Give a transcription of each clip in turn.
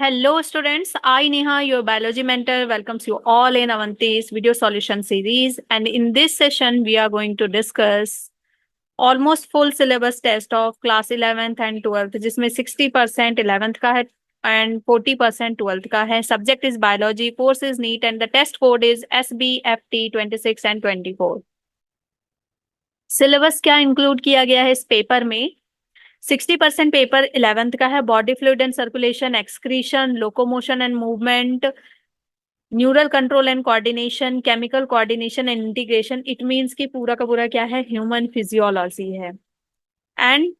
Hello, students. I, Neha, your biology mentor, welcomes you all in Avanti's video solution series. And in this session, we are going to discuss almost full syllabus test of class 11th and 12th, जिसमें 60% 11th का है and 40% 12th का है. Subject is biology, course is NEET, and the test code is SBFT 26 and 24. Syllabus क्या include किया गया है इस पेपर में? 60% पेपर 11th का है. Body fluid and circulation, excretion, locomotion and movement, neural control and coordination, chemical coordination and integration. It means कि पूरा का पूरा क्या है? ह्यूमन फिजियोलॉजी है. एंड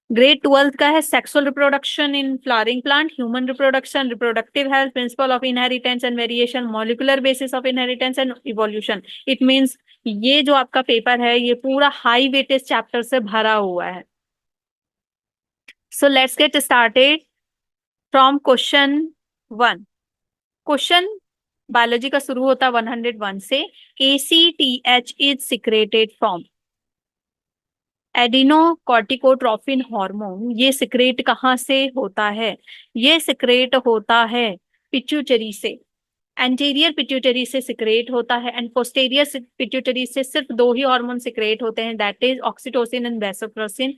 ग्रेड 12th का है sexual reproduction in flowering plant, human reproduction, reproductive health, principal of inheritance and variation, molecular basis of inheritance and evolution. It means ये जो आपका पेपर है ये पूरा हाई वेटेज चैप्टर से भरा हुआ है. So let's get started from question 1. Question biology का शुरू होता है 101 से. ACTH is secreted from adrenocorticotrophin hormone. ये सिक्रेट कहाँ से होता है? ये सिक्रेट होता है पिट्यूटरी से. एंटीरियर पिट्यूटरी से सिक्रेट होता है एंड पोस्टीरियर पिट्यूटरी से सिर्फ दो ही हार्मोन सिक्रेट होते हैं, that is oxytocin and vasopressin.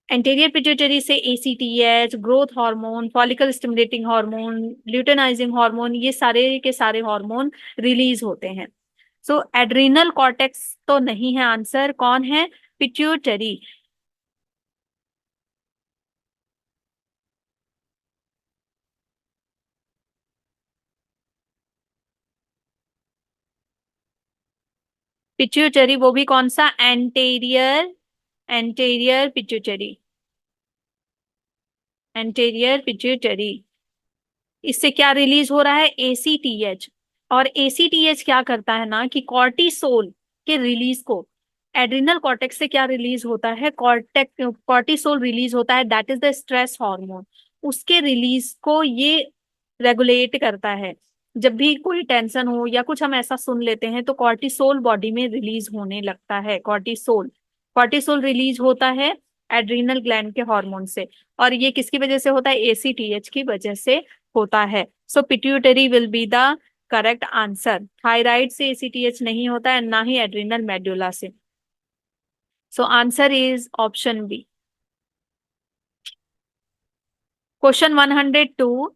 Anterior pituitary से ACTH, growth hormone, follicle stimulating hormone, luteinising hormone, ये सारे के सारे हार्मोन रिलीज होते हैं. सो एड्रिनल कॉर्टेक्स तो नहीं है आंसर. कौन है? पिट्यूटरी. पिट्यूटरी वो भी कौन सा? Anterior. Anterior pituitary. Anterior pituitary. इससे क्या रिलीज हो रहा है? ACTH. और ACTH क्या करता है ना कि कॉर्टिसोल के रिलीज को, एड्रिनल कॉर्टेक्स से क्या रिलीज होता है? कॉर्टिसोल रिलीज होता है, that is the stress hormone. उसके रिलीज को ये रेगुलेट करता है. जब भी कोई टेंशन हो या कुछ हम ऐसा सुन लेते हैं तो कॉर्टिसोल बॉडी में रिलीज होने लगता है. कॉर्टिसोल कॉर्टिसोल रिलीज होता है एड्रिनल ग्लैंड के हार्मोन से. और ये किसकी वजह से होता है? ACTH की वजह से होता है. So pituitary will be the correct answer. Thyroid से ACTH नहीं होता है, ना ही एड्रिनल मेडुला से. So answer is option B. Question 102.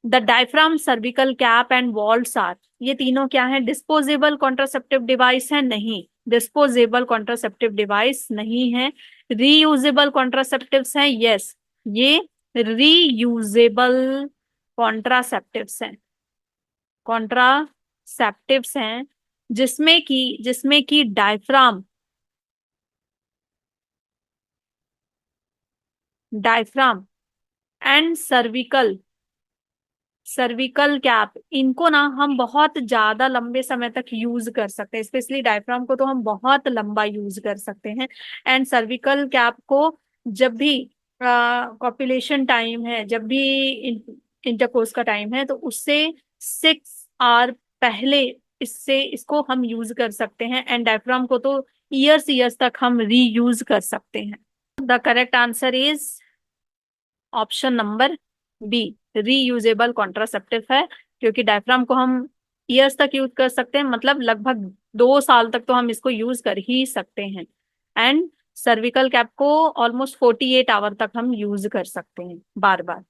The diaphragm, cervical cap and vaults are, ये तीनों क्या है? डिस्पोजेबल कॉन्ट्रासेप्टिव डिवाइस है? नहीं, डिस्पोजेबल कॉन्ट्रासेप्टिव डिवाइस नहीं है. रीयूजेबल कॉन्ट्रासेप्टिव्स हैं? यस, ये रीयूजेबल कॉन्ट्रासेप्टिव्स हैं. कॉन्ट्रासेप्टिव्स हैं जिसमें की diaphragm, diaphragm and cervical, cervical cap, इनको ना हम बहुत ज्यादा लंबे समय तक यूज कर सकते हैं. स्पेशली डायफ्राम को तो हम बहुत लंबा यूज कर सकते हैं. एंड सर्विकल कैप को जब भी कॉपुलेशन टाइम है, जब भी इंटरकोर्स का टाइम है, तो उससे 6 आवर पहले इसको हम यूज कर सकते हैं. एंड डायफ्राम को तो ईयर्स ईयर्स तक हम रीयूज कर सकते हैं. The correct answer is option number B, reusable contraceptive है. क्योंकि डायफ्राम को हम ईयर्स तक यूज कर सकते हैं, मतलब लगभग 2 साल तक तो हम इसको यूज कर ही सकते हैं. एंड सर्विकल कैप को ऑलमोस्ट 48 आवर तक हम यूज कर सकते हैं बार बार.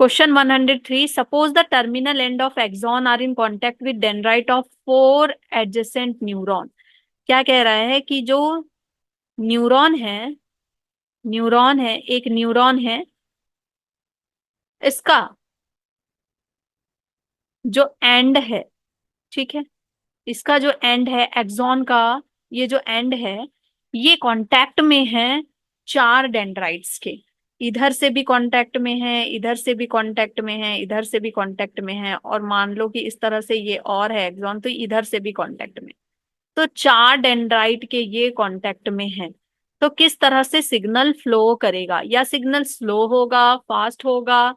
Question 103. Suppose the terminal end of axon are in contact with dendrite of 4 adjacent neuron. क्या कह रहा है कि जो न्यूरॉन है, न्यूरॉन है, एक न्यूरॉन है, इसका जो एंड है, ठीक है, इसका जो एंड है एक्सॉन का, ये जो एंड है ये कांटेक्ट में है 4 डेंड्राइट्स के. इधर से भी कांटेक्ट में है, इधर से भी कांटेक्ट में है, इधर से भी कांटेक्ट में है, और मान लो कि इस तरह से ये और है एक्सॉन, तो इधर से भी कांटेक्ट में. तो 4 डेंड्राइट के ये कांटेक्ट में है. तो किस तरह से सिग्नल फ्लो करेगा? या सिग्नल स्लो होगा, फास्ट होगा,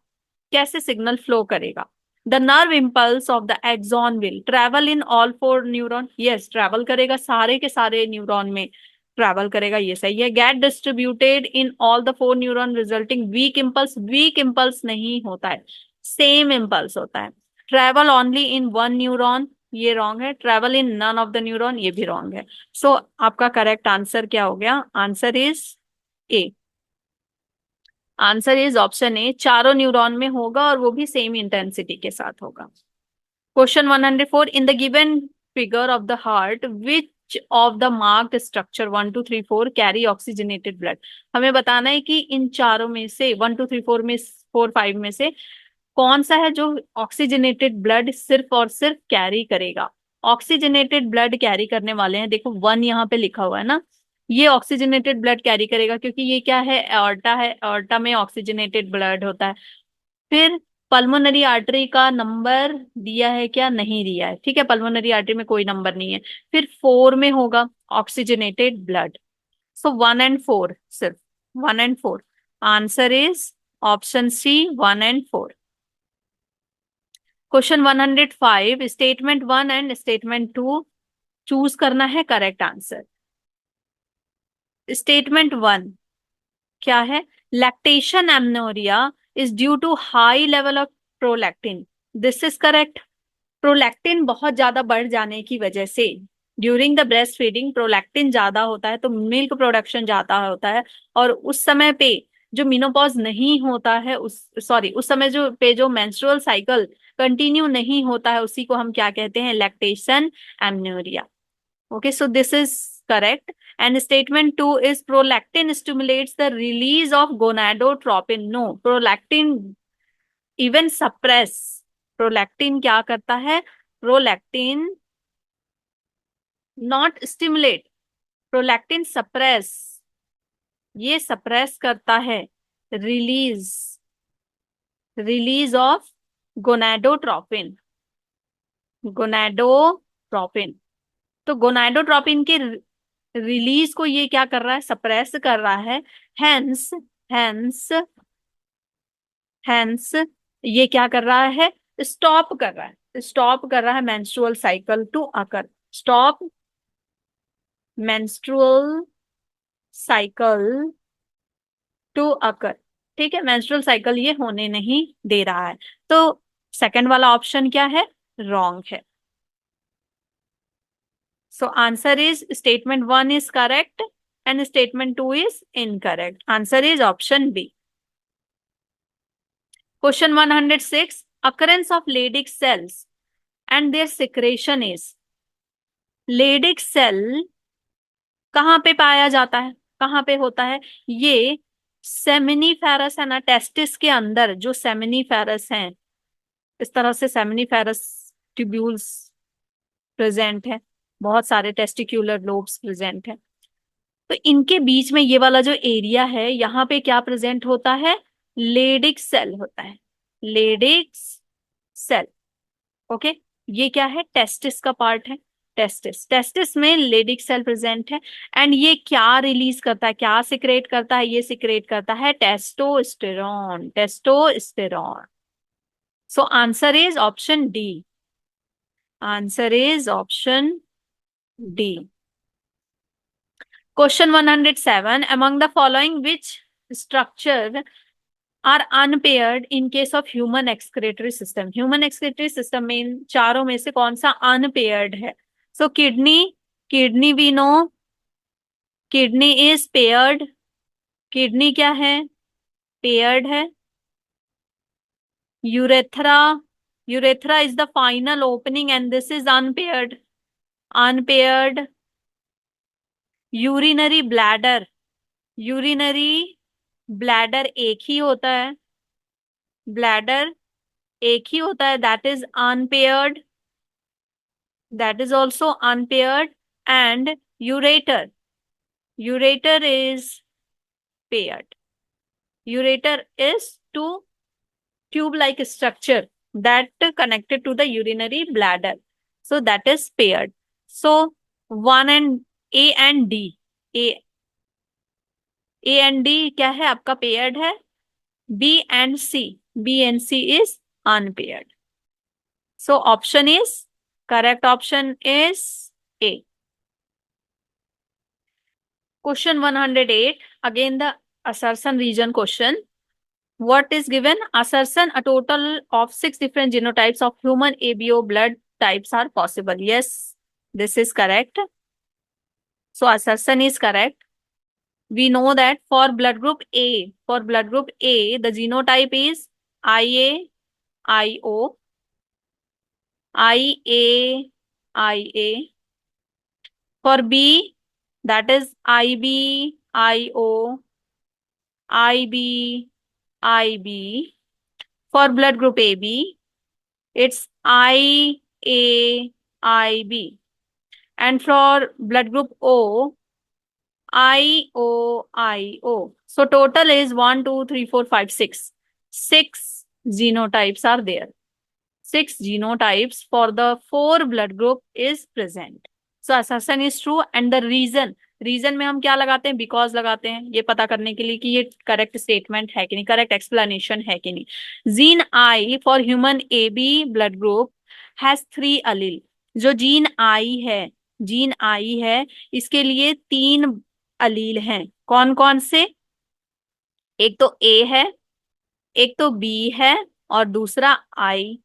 कैसे सिग्नल फ्लो करेगा? The nerve impulse of the axon will travel in all 4 neuron. Yes, travel करेगा सारे के सारे न्यूरॉन में. ट्रैवल करेगा, ये सही है। Get distributed in all the 4 neuron resulting weak impulse, weak impulse नहीं होता है, सेम इम्पल्स होता है। ट्रैवल ओनली इन 1 न्यूरॉन, ये रॉन्ग है। Travel in none of the neuron, ये भी रॉन्ग है। सो आपका करेक्ट आंसर क्या हो गया? Answer is a. Answer is option ए, चारों न्यूरॉन में होगा और वो भी सेम इंटेंसिटी के साथ होगा। Question 104, in the given figure of the heart which of the marked structure 1 2 3 4 carry oxygenated blood. हमें बताना है कि इन चारों में से 1 2 3 4 में 4 5 में से कौन सा है जो ऑक्सीजनेटेड ब्लड सिर्फ और सिर्फ कैरी करेगा। ऑक्सीजनेटेड ब्लड कैरी करने वाले हैं, देखो 1 यहाँ पे लिखा हुआ है ना, ये ऑक्सीजनेटेड ब्लड कैरी करेगा क्योंकि ये क्या है, एओर्टा है, एओर्टा में ऑक्सीजनेटेड ब्लड होता है। फिर पल्मोनरी आर्टरी का नंबर दिया है क्या? नहीं दिया है, ठीक है, पल्मोनरी आर्टरी में कोई नंबर नहीं है। फिर 4 में होगा ऑक्सीजनेटेड ब्लड। सो 1 and 4, सिर्फ 1 and 4। Answer is option C, 1 and 4। Question 105, statement 1 and statement 2 choose करना है करेक्ट आंसर। स्टेटमेंट 1 क्या है? Lactation amenorrhea is due to high level of prolactin, this is correct. Prolactin बहुत ज्यादा बढ़ जाने की वजह से during the breast feeding prolactin ज्यादा होता है तो मिल्क प्रोडक्शन ज्यादा होता है, और उस समय पे जो मेनोपॉज नहीं होता है, उस समय जो मेंस्ट्रुअल साइकिल कंटिन्यू नहीं होता है, उसी को हम क्या कहते हैं? Lactation amenorrhoea. Okay, so this is correct. And statement 2 is prolactin stimulates the release of gonadotropin. No, prolactin even suppress. Prolactin क्या करता है? Prolactin not stimulate. Prolactin suppress. ये suppress करता है release of gonadotropin. Gonadotropin. तो gonadotropin के release को ये क्या कर रहा है? सप्रेस कर रहा है। हेंस हेंस हेंस ये क्या कर रहा है? स्टॉप कर रहा है menstrual cycle to occur. Stop menstrual cycle to occur, ठीक है, मेंस्ट्रुअल साइकिल ये होने नहीं दे रहा है। तो सेकंड वाला ऑप्शन क्या है? रॉन्ग है। So answer is statement 1 is correct and statement 2 is incorrect. Answer is option B. Question 106, occurrence of Leydig cells and their secretion is। Leydig cell कहाँ पे पाया जाता है? कहाँ पे होता है? ये सेमिनीफेरस है ना, टेस्टिस के अंदर जो सेमिनीफेरस हैं, इस तरह से सेमिनीफेरस ट्यूब्यूल्स प्रेजेंट है, बहुत सारे टेस्टिक्यूलर लोब्स प्रेजेंट है। तो इनके बीच में ये वाला जो एरिया है, यहाँ पे क्या प्रेजेंट होता है? लेडिक सेल होता है, लेडिक सेल। ओके, ये क्या है? टेस्टिस का पार्ट है। टेस्टिस में लेडिक सेल प्रेजेंट है। एंड ये क्या रिलीज करता है, क्या सिक्रेट करता है? ये सिक्रेट करता है testosterone, testosterone. So answer is option D. Answer is option D. Question 107, among the following which structure are unpaired in case of human excretory system? Human excretory system में इन चारों में से कौन सा unpaired है? So kidney we know, kidney is paired. Kidney क्या है? Paired है। urethra is the final opening and this is unpaired. urinary bladder एक ही होता है, that is unpaired, that is also unpaired। and ureter is paired। ureter is two tube like structure that connected to the urinary bladder, so that is paired। so one and A and D, A and D क्या है आपका? paired है। B and C is unpaired। So correct option is A। Question 108, again the assertion region question. What is given? Assertion, a total of 6 different genotypes of human ABO blood types are possible. Yes, this is correct. So assertion is correct. We know that for blood group A, the genotype is IA, IO, IA, IA. For B, that is IB, IO, IB, IB. For blood group AB, it's IA, IB. And for blood group O, IO, IO. So total is 1, 2, 3, 4, 5, 6. 6 genotypes are there. 6 genotypes for the 4 blood group is present. So assertion is true and the reason में हम क्या लगाते हैं? Because लगाते हैं, ये पता करने के लिए कि ये करेक्ट स्टेटमेंट है कि नहीं, करेक्ट एक्सप्लेनेशन है कि नहीं। Gene I for human A B blood group has 3 allele. जो जीन आई है इसके लिए 3 अलील हैं। कौन कौन से? एक तो ए है, एक तो बी है और दूसरा आई,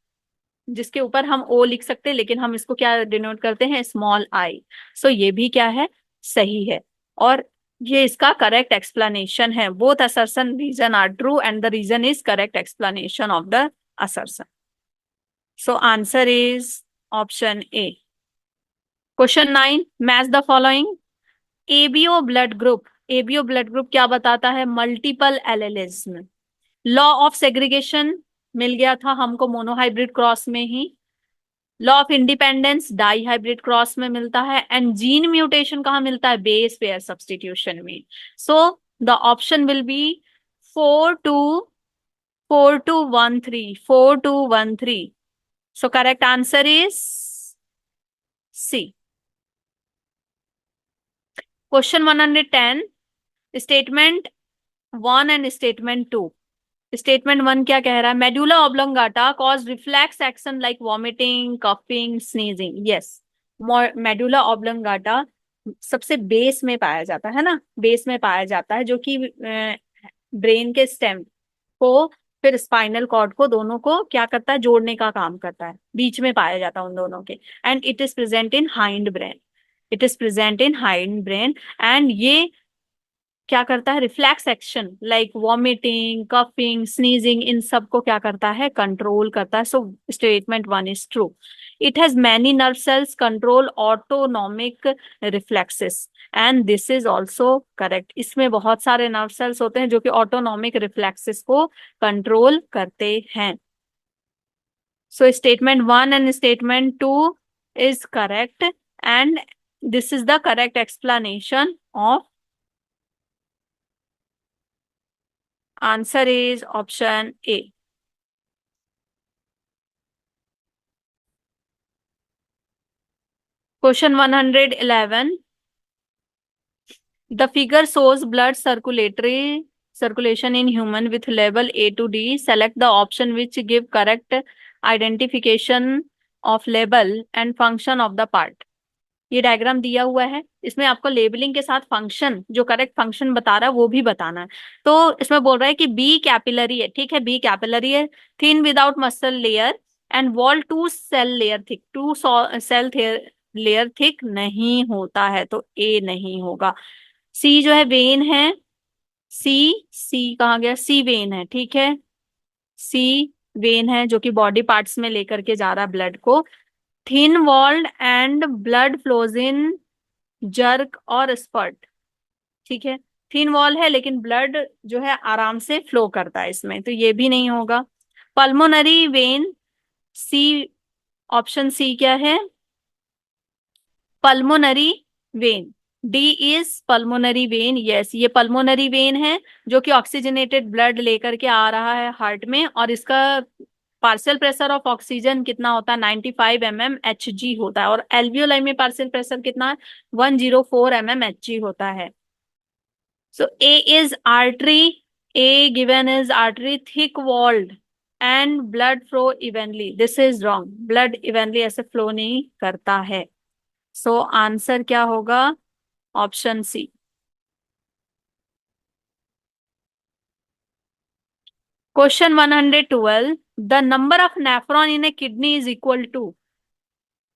जिसके ऊपर हम ओ लिख सकते हैं लेकिन हम इसको क्या डिनोट करते हैं? Small I. सो ये भी क्या है? सही है और ये इसका करेक्ट एक्सप्लेनेशन है। Both assertion reason are true and the reason is correct explanation of the assertion. So answer is option A. Question 9, match the following. ABO blood group क्या बताता है? Multiple allelism. Law of segregation मिल गया था हमको monohybrid cross में ही। Law of independence dihybrid cross में मिलता है एंड जीन म्यूटेशन कहाँ मिलता है? बेस पेयर सब्सटीट्यूशन में। So the option will be 4213 4213। So correct answer is C. Question 110, statement 1 and statement 2। Statement 1 क्या कह रहा है? Medulla oblongata cause reflex action like vomiting, coughing, sneezing. Yes, medulla oblongata सबसे base में पाया जाता है ना, बेस में पाया जाता है, जो कि ब्रेन के स्टेम को फिर स्पाइनल कॉर्ड को दोनों को क्या करता है? जोड़ने का काम करता है, बीच में पाया जाता है उन दोनों के। And it is present in hind brain, and ये क्या करता है? Reflex action like vomiting, coughing, sneezing, इन सब को क्या करता है? कंट्रोल करता है। So statement 1 is true. It has many nerve cells control autonomic reflexes and this is also correct. इसमें बहुत सारे नर्व सेल्स होते हैं जो कि ऑटोनॉमिक रिफ्लेक्सेस को कंट्रोल करते हैं। सो statement 1 and statement 2 is correct and this is the correct explanation of answer is option A. Question 111. The figure shows blood circulation in human with level A to D. Select the option which give correct identification of label and function of the part. ये diagram दिया हुआ है, इसमें आपको labelling के साथ function, जो correct function बता रहा है वो भी बताना है। तो इसमें बोल रहा है कि बी कैपिलरी है, ठीक है, बी कैपिलरी है, thin without muscle layer and wall 2 cell layer thick, 2 cell layer thick नहीं होता है, तो ए नहीं होगा। सी जो है वेन है, सी कहाँ गया? सी वेन है, ठीक है, सी वेन है जो कि बॉडी पार्ट्स में लेकर के जा रहा है ब्लड को। Thin walled and blood flows in jerk और स्पर्ट, ठीक है, थिन वॉल है लेकिन ब्लड जो है आराम से फ्लो करता है इसमें, तो ये भी नहीं होगा। पल्मोनरी वेन, सी, ऑप्शन सी क्या है? Pulmonary vein, D is pulmonary vein. Yes, ये पल्मोनरी वेन है जो कि ऑक्सीजनेटेड ब्लड लेकर के आ रहा है हार्ट में, और इसका पार्शियल प्रेशर ऑफ ऑक्सीजन कितना होता है? 95 mmHg होता है, और एल्वियोलाई में पार्शियल प्रेशर कितना है? 104 mmHg होता है। So A is artery, A given is artery, thick walled and blood flow evenly. This is wrong, blood evenly ऐसे फ्लो नहीं करता है। सो आंसर क्या होगा? Option C. Question 112, the number of nephron in a kidney is equal to,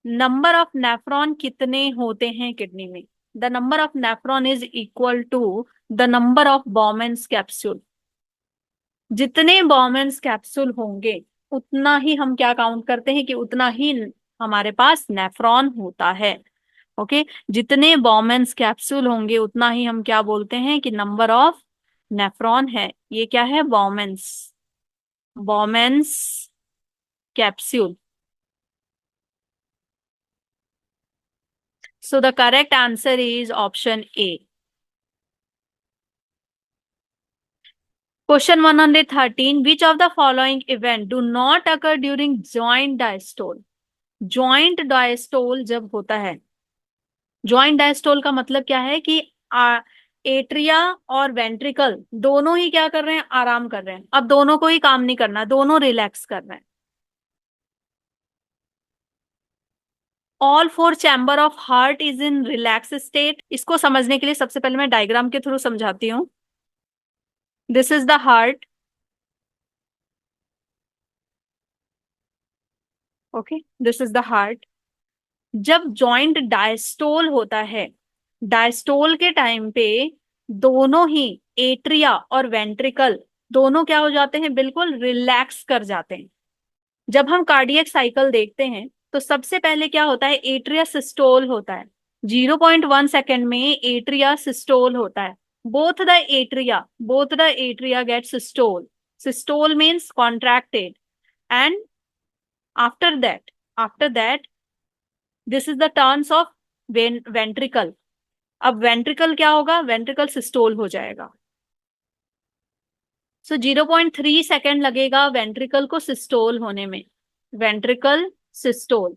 number of nephron कितने होते हैं kidney में? The number of nephron is equal to the number of Bowman's capsule. जितने Bowman's capsule होंगे उतना ही हम क्या count करते हैं कि उतना ही हमारे पास नेफ्रॉन होता है। ओके, जितने बॉमेंस कैप्सूल होंगे उतना ही हम क्या बोलते हैं कि नंबर ऑफ नेफ्रॉन है। ये क्या है? Bowman's, Bowman's capsule. So the correct answer is option A. Question 113. Which of the following event do not occur during joint diastole? Joint diastole जब होता है, joint diastole का मतलब क्या है कि एट्रिया और वेंट्रिकल दोनों ही क्या कर रहे हैं? आराम कर रहे हैं। अब दोनों को ही काम नहीं करना, दोनों रिलैक्स कर रहे हैं। All four chamber of heart is in relax state. इसको समझने के लिए सबसे पहले मैं डायग्राम के थ्रू समझाती हूँ। This is the heart. Okay, this is the heart. जब जॉइंट डायस्टोल होता है, डायस्टोल के टाइम पे दोनों ही एट्रिया और वेंट्रिकल दोनों क्या हो जाते हैं? बिल्कुल रिलैक्स कर जाते हैं। जब हम कार्डियक साइकिल देखते हैं तो सबसे पहले क्या होता है? एट्रिया सिस्टोल होता है। 0.1 सेकेंड में एट्रिया सिस्टोल होता है। Both the atria get systole. Systole means contracted. And after that this is the turns of ventricle. अब वेंट्रिकल क्या होगा? वेंट्रिकल सिस्टोल हो जाएगा। सो 0.3 सेकेंड लगेगा वेंट्रिकल को सिस्टोल होने में। Ventricle systole.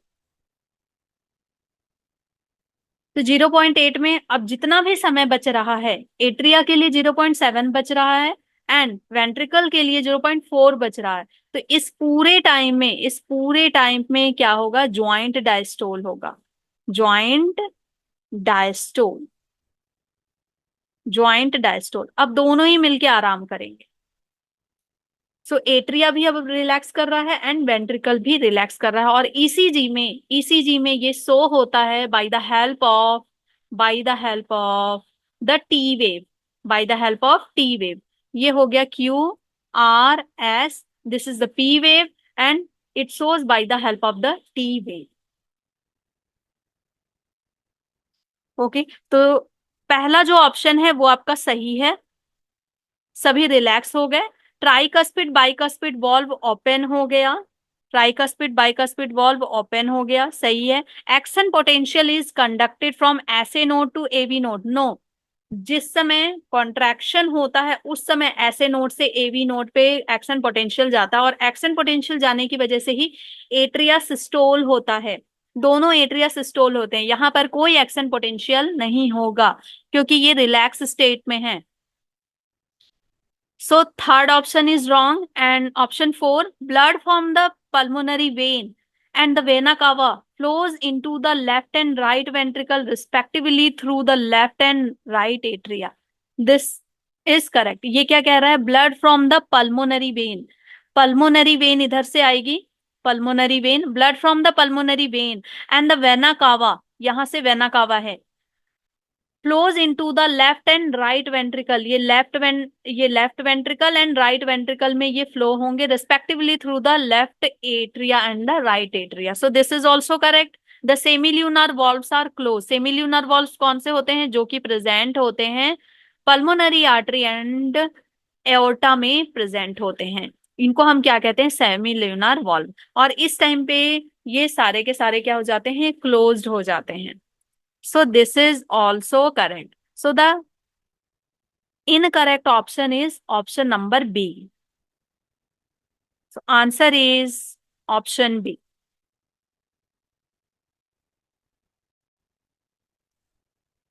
तो 0.8 में अब जितना भी समय बच रहा है, एट्रिया के लिए 0.7 बच रहा है एंड वेंट्रिकल के लिए 0.4 बच रहा है। तो इस पूरे टाइम में क्या होगा? ज्वाइंट डायस्टोल होगा। Joint diastole. Joint diastole. अब दोनों ही मिलके आराम करेंगे। सो एट्रिया भी अब रिलैक्स कर रहा है एंड वेंट्रिकल भी रिलैक्स कर रहा है। और ईसीजी में ये शो होता है bye the help of the T wave. Bye the help of T wave. ये हो गया QRS। This is the P wave and it shows by the help of the T wave. Okay, तो पहला जो option है वो आपका सही है। सभी रिलैक्स हो गए। ट्राइकस्पिड बाइकस्पिड वॉल्व ओपन हो गया। ट्राइकस्पिड बाइकस्पिड वॉल्व ओपन हो गया, सही है। Action potential is conducted from SA node to AV node. No, जिस समय कॉन्ट्रैक्शन होता है उस समय ऐसे नोड से एवी नोड पे एक्शन पोटेंशियल जाता है और एक्शन पोटेंशियल जाने की वजह से ही एट्रिया सिस्टोल होता है। दोनों एट्रिया सिस्टोल होते हैं। यहां पर कोई एक्शन पोटेंशियल नहीं होगा क्योंकि ये रिलैक्स स्टेट में है। So third option is wrong and option 4, blood from the pulmonary vein and the vena cava flows into the left and right ventricle respectively through the left and right atria. This is correct. ये क्या कह रहा है? blood from the pulmonary vein. Pulmonary vein इधर से आएगी, pulmonary vein, blood from the pulmonary vein and the vena cava, यहां से vena cava है, flows into the left and right ventricle. ये left ventricle and right ventricle में ये flow होंगे respectively through the left atria and the right atria. So this is also correct. The semilunar valves are close. Semilunar valves कौन से होते हैं? जो कि प्रेजेंट होते हैं पल्मोनरी आर्टरी एंड एओर्टा में प्रेजेंट होते हैं। इनको हम क्या कहते हैं? Semilunar valve. और इस टाइम पे ये सारे के सारे क्या हो जाते हैं? क्लोज्ड हो जाते हैं। So this is also correct. So the incorrect option is option number B. So answer is option B.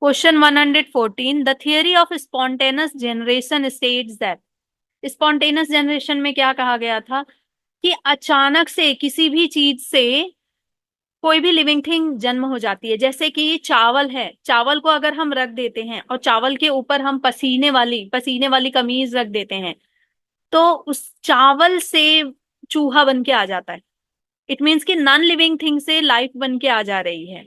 Question 114. The theory of spontaneous generation states that spontaneous generation में क्या कहा गया था कि अचानक से किसी भी चीज से कोई भी लिविंग थिंग जन्म हो जाती है। जैसे कि चावल है, चावल को अगर हम रख देते हैं और चावल के ऊपर हम पसीने वाली कमीज रख देते हैं तो उस चावल से चूहा बन के आ जाता है। इट मीन्स कि नॉन लिविंग थिंग से लाइफ बन के आ जा रही है।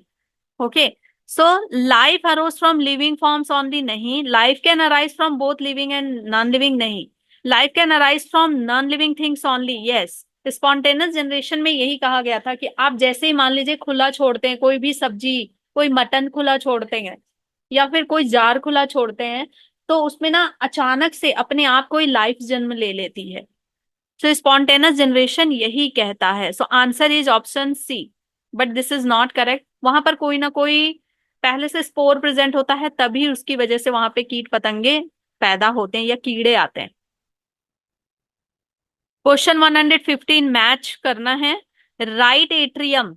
Okay, so life arose from living forms only नहीं, life can arise from both living and non living नहीं, life can arise from non living things only yes. Spontaneous generation में यही कहा गया था कि आप जैसे ही मान लीजिए खुला छोड़ते हैं कोई भी सब्जी, कोई मटन खुला छोड़ते हैं या फिर कोई जार खुला छोड़ते हैं, तो उसमें ना अचानक से अपने आप कोई लाइफ जन्म ले लेती है। सो स्पॉन्टेनियस जनरेशन यही कहता है। So answer is option C, but this is not correct. वहां पर कोई ना कोई पहले से स्पोर प्रेजेंट होता है, तभी उसकी वजह से वहां पे कीट पतंगे पैदा होते हैं या कीड़े आते हैं। क्वेश्चन 115 मैच करना है। Right atrium,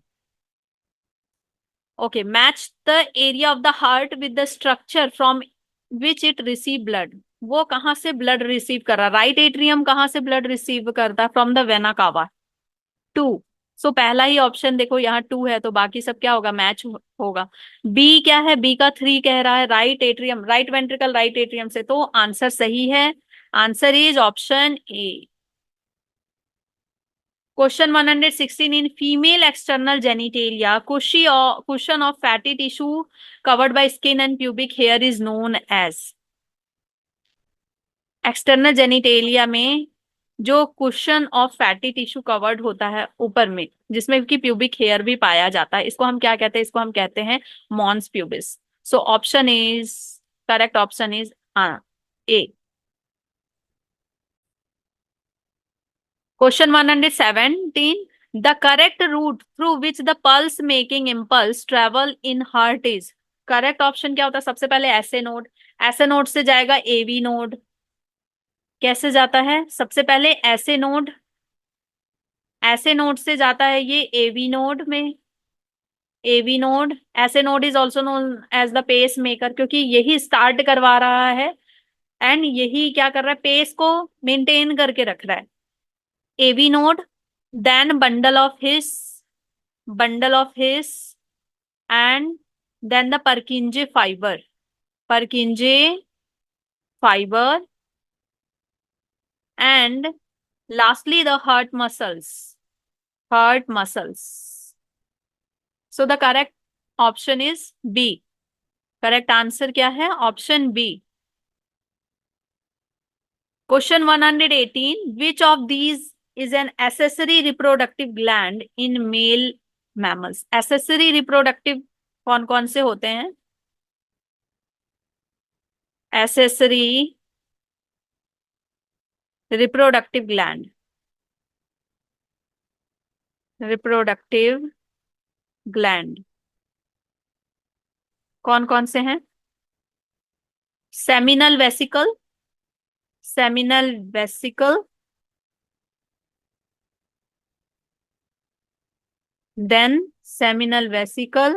okay, match the area of the heart with the structure from which it receive blood. वो कहाँ से ब्लड रिसीव कर रहा, राइट एट्रियम कहाँ से ब्लड रिसीव करता है? From the vena cava. Two. So पहला ही ऑप्शन देखो यहाँ टू है, तो बाकी सब क्या होगा, मैच होगा। बी क्या है, बी का थ्री कह रहा है right atrium, right ventricle right atrium से, तो आंसर सही है। Answer is option A. Question 116 in female external genitalia cushion of fatty tissue covered by skin and pubic hair is known as। External genitalia में जो cushion of fatty tissue covered होता है ऊपर में, जिसमें कि प्यूबिक हेयर भी पाया जाता है, इसको हम क्या कहते हैं? इसको हम कहते हैं mons pubis. So option is correct, option is A. Question 117 the correct route through which the pulse making impulse travel in heart is. Correct option क्या होता है? सबसे पहले ऐसे नोड, ऐसे नोड से जाएगा एवी नोड। कैसे जाता है? सबसे पहले ऐसे नोड, ऐसे नोड से जाता है ये एवी नोड में। AV node, SA node is also known as the pacemaker, क्योंकि यही स्टार्ट करवा रहा है एंड यही क्या कर रहा है, पेस को मेंटेन करके रख रहा है। AV node, then bundle of His and then the Purkinje fibre, Purkinje fibre and lastly the heart muscles. So the correct option is B. Correct answer क्या है? Option B. Question 118 which of these is an accessory reproductive gland in male mammals. Accessory reproductive कौन कौन से होते हैं? Accessory reproductive gland, reproductive gland कौन कौन से हैं? Seminal vesicle, seminal vesicle, then seminal vesicle,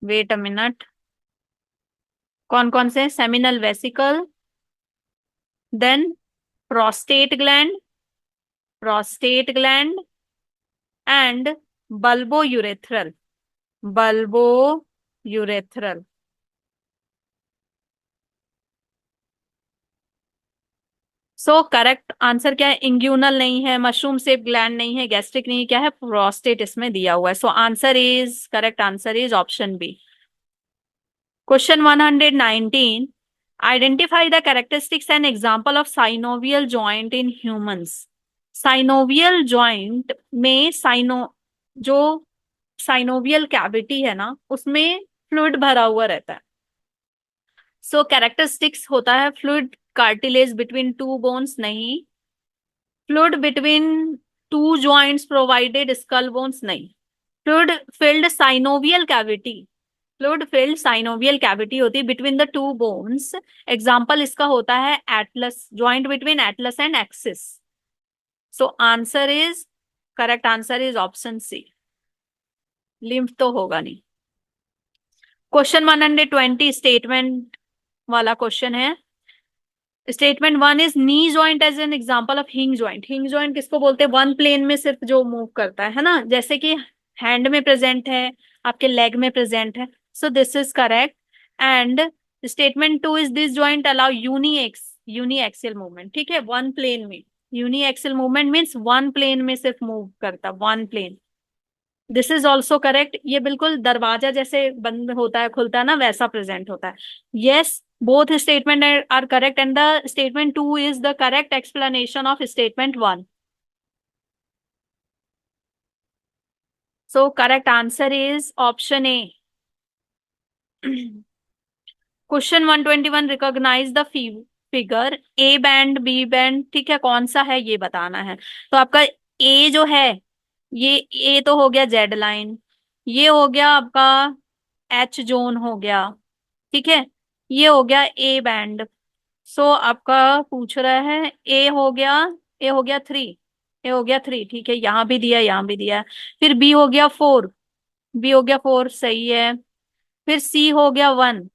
wait a minute, कौन कौन से? Seminal vesicle, then prostate gland, prostate gland and bulbo urethral, bulbo urethral. So correct answer क्या है? इंग्यूनल नहीं है, मशरूम शेप ग्लैंड नहीं है, गैस्ट्रिक नहीं है, क्या है? प्रोस्टेट इसमें दिया हुआ है। So answer is correct, answer is option B. Question 119 identify the characteristics and example of synovial joint in humans. Synovial joint में जो साइनोवियल कैविटी है ना, उसमें फ्लूइड भरा हुआ रहता है। सो कैरेक्टरिस्टिक्स होता है fluid cartilage between two bones नहीं, fluid between two joints provided skull bones नहीं, fluid filled synovial cavity, fluid filled synovial cavity होती है between the two bones. Example इसका होता है atlas, joint between atlas and axis. So answer is correct, answer is option C. Lymph तो होगा नहीं। Question 120 statement वाला क्वेश्चन है। Statement one is knee joint as an example of हिंग joint. हिंग जॉइंट किसको बोलते हैं? वन प्लेन में सिर्फ जो मूव करता है ना, जैसे कि हैंड में प्रेजेंट है, आपके लेग में प्रेजेंट है। So this is correct and statement two is this joint allow uniaxial movement, ठीक है, वन प्लेन में। Uniaxial movement means one plane में सिर्फ मूव करता, one plane. This is also correct. ये बिल्कुल दरवाजा जैसे बंद होता है खुलता है ना, वैसा प्रेजेंट होता है। Yes, both statement are correct and the statement two is the correct explanation of statement one. So correct answer is option A. Question 121, recognise the figure A band B band, ठीक है, कौन सा है ये बताना है। तो आपका ए जो है, ये ए तो हो गया जेड लाइन, ये हो गया आपका एच जोन हो गया, ठीक है, ये हो गया ए बैंड। सो आपका पूछ रहा है ए हो गया, ए हो गया थ्री, ए हो गया थ्री, ठीक है, यहाँ भी दिया यहाँ भी दिया। फिर बी हो गया फोर, बी हो गया फोर, सही है। फिर सी हो गया वन,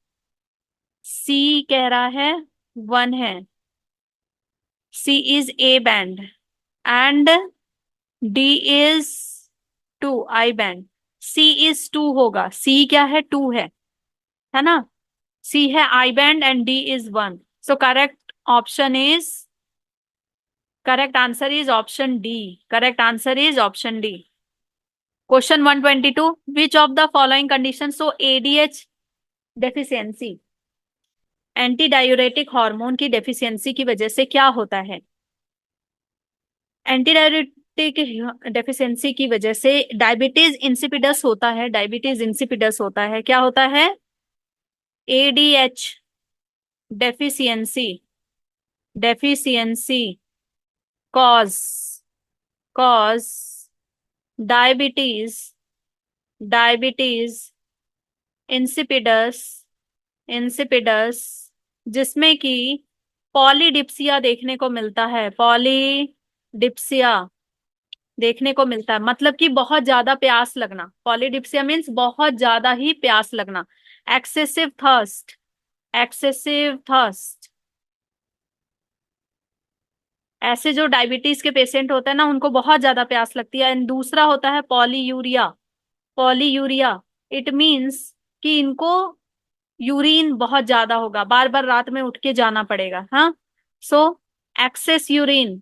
सी कह रहा है वन है, C is A band and D is two I band. C is two होगा, सी क्या है, टू है ना, सी है I band and D is one. So correct option is, correct answer is option D, correct answer is option D. Question 122, which of the following condition so ADH deficiency, anti diuretic hormone की deficiency की वजह से क्या होता है। Anti diabetic deficiency की वजह से डायबिटीज इंसिपिडस होता है, डायबिटीज इंसिपिडस होता है, क्या होता है, ADH deficiency, deficiency cause, cause diabetes, diabetes insipidus, insipidus, जिसमें कि पॉलीडिप्सिया देखने को मिलता है, पॉलीडिप्सिया देखने को मिलता है, मतलब कि बहुत ज्यादा प्यास लगना, पॉलीडिप्सिया मीन्स बहुत ज्यादा ही प्यास लगना। एक्सेसिव थर्स्ट, एक्सेसिव थर्स्ट, ऐसे जो डायबिटीज के पेशेंट होते हैं ना उनको बहुत ज्यादा प्यास लगती है। एंड दूसरा होता है पॉलीयूरिया, पॉलीयूरिया इट मीन्स कि इनको यूरिन बहुत ज्यादा होगा, बार बार रात में उठ के जाना पड़ेगा, हाँ। So excess urine,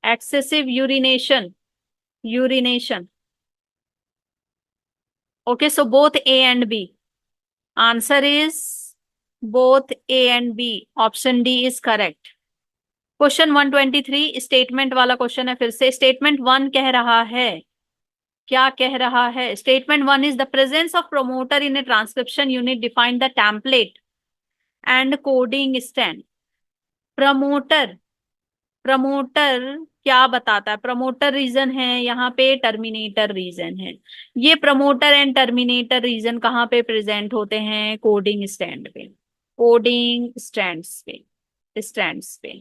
excessive urination, urination. Okay, so both A and B, answer is both A and B, option D is correct. Question 123 statement वाला क्वेश्चन है, फिर से स्टेटमेंट वन कह रहा है, क्या कह रहा है, statement one is the presence of promoter in A transcription unit define the template and coding stand. Promoter, promoter क्या बताता है, प्रमोटर रीजन है यहाँ पे, टर्मिनेटर रीजन है। ये प्रमोटर एंड टर्मिनेटर रीजन कहाँ पे प्रेजेंट होते हैं, कोडिंग स्टैंड पे, कोडिंग स्टैंड्स पे, स्टैंड्स पे,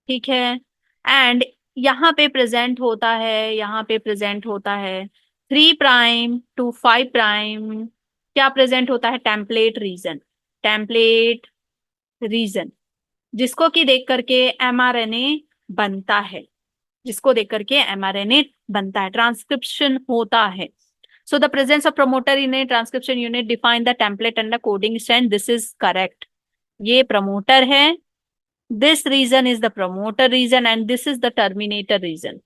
ठीक है। एंड यहाँ पे प्रेजेंट होता है, यहाँ पे प्रेजेंट होता है 3' to 5', क्या प्रेजेंट होता है, टेम्पलेट रीजन, टेम्पलेट रीजन, जिसको कि देख करके एमआरएनए बनता है, जिसको देख करके एमआरएनए बनता है, ट्रांसक्रिप्शन होता है। So the presence of promoter in A transcription unit define the template and the coding stand, this is correct. ये प्रमोटर है, this region is the promoter region and this is the terminator region,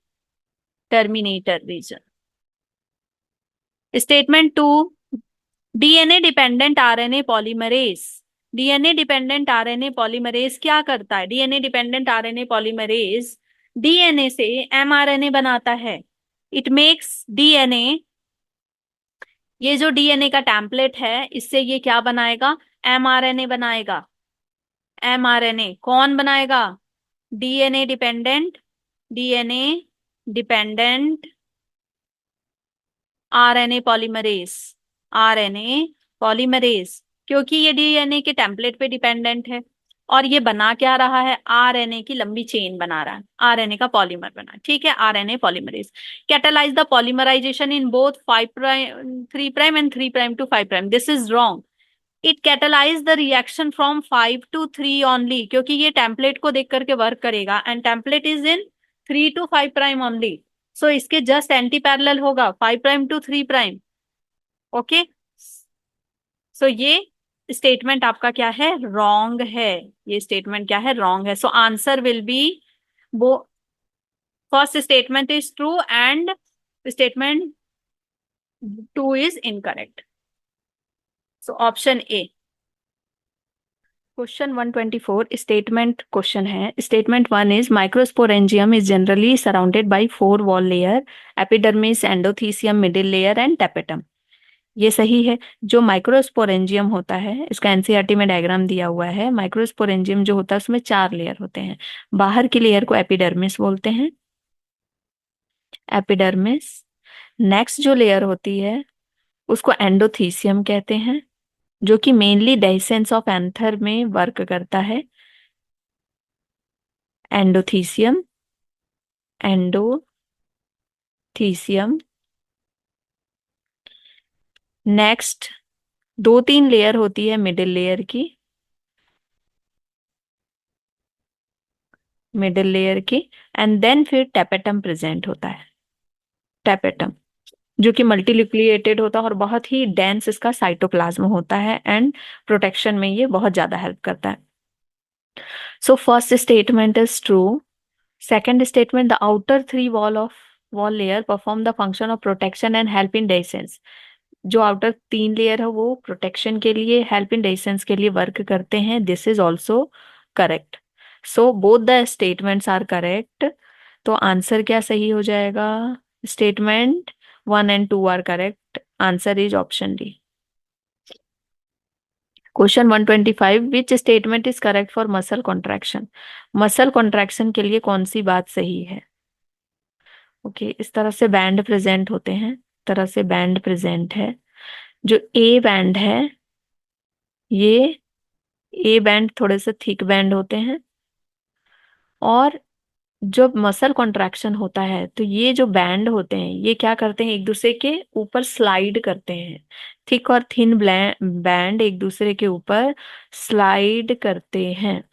terminator region। statement 2, DNA dependent RNA polymerase, DNA dependent RNA polymerase क्या करता है, DNA dependent RNA polymerase DNA से mRNA बनाता है, it makes DNA, ये जो DNA का template है इससे ये क्या बनाएगा, एमआरएनए बनाएगा, एमआरएनए कौन बनाएगा, DNA dependent, DNA dependent RNA polymerase, RNA polymerase, क्योंकि ये डीएनए के टेम्पलेट पे डिपेंडेंट है और ये बना क्या रहा है, आरएनए की लंबी चेन बना रहा है, आरएनए का पॉलीमर बना, ठीक है, RNA polymerase catalyse the polymerisation in both 5' 3' and 3' to 5', this is wrong. It catalyse the reaction from 5 to 3 only, क्योंकि ये टेम्पलेट को देख करके वर्क करेगा and template is in 3 to 5' only. So इसके जस्ट एंटी पैरेलल होगा 5' to 3'। Okay, सो ये statement आपका क्या है, रॉन्ग है। ये स्टेटमेंट क्या है, रॉन्ग है। सो आंसर विल बी, वो first statement is true and statement two is incorrect. So option A. Question 124 statement question है। Statement one is microsporangium is generally surrounded by four wall layer, epidermis, endothecium, middle layer and tapetum. ये सही है। जो microsporangium होता है, इसका NCERT में diagram दिया हुआ है। माइक्रोस्पोरेंजियम जो होता है उसमें चार लेयर होते हैं। बाहर की लेयर को एपिडर्मिस बोलते हैं, एपिडर्मिस। नेक्स्ट जो लेयर होती है उसको एंडोथीसियम कहते हैं, जो कि मेनली डेhiscence ऑफ एंथर में वर्क करता है। Endothecium, endothecium. नेक्स्ट दो तीन लेयर होती है मिडिल लेयर की, मिडिल लेयर की। एंड देन फिर टेपेटम प्रेजेंट होता है, टेपेटम, जो कि मल्टीन्यूक्लिएटेड होता है और बहुत ही डेंस इसका साइटोप्लाज्म होता है एंड प्रोटेक्शन में ये बहुत ज्यादा हेल्प करता है। So first statement is true. Second statement, the outer three wall layer perform the function of protection and help in dehiscence. जो आउटर तीन लेयर है वो प्रोटेक्शन के लिए, हेल्प इन डेhiscence के लिए वर्क करते हैं। This is also correct. So both the statements are correct. तो आंसर क्या सही हो जाएगा? Statement one and two are correct. Answer is option D. Question 125, which statement is correct for muscle contraction? Muscle contraction के लिए कौन सी बात सही है? ओके, इस तरह से बैंड प्रेजेंट होते हैं, इस तरह से बैंड प्रेजेंट है। जो ए बैंड है, ये ए बैंड थोड़े से थिक बैंड होते हैं। और जब मसल कॉन्ट्रैक्शन होता है तो ये जो बैंड होते हैं ये क्या करते हैं, एक दूसरे के ऊपर स्लाइड करते हैं। थिक और थिन बैंड एक दूसरे के ऊपर स्लाइड करते हैं,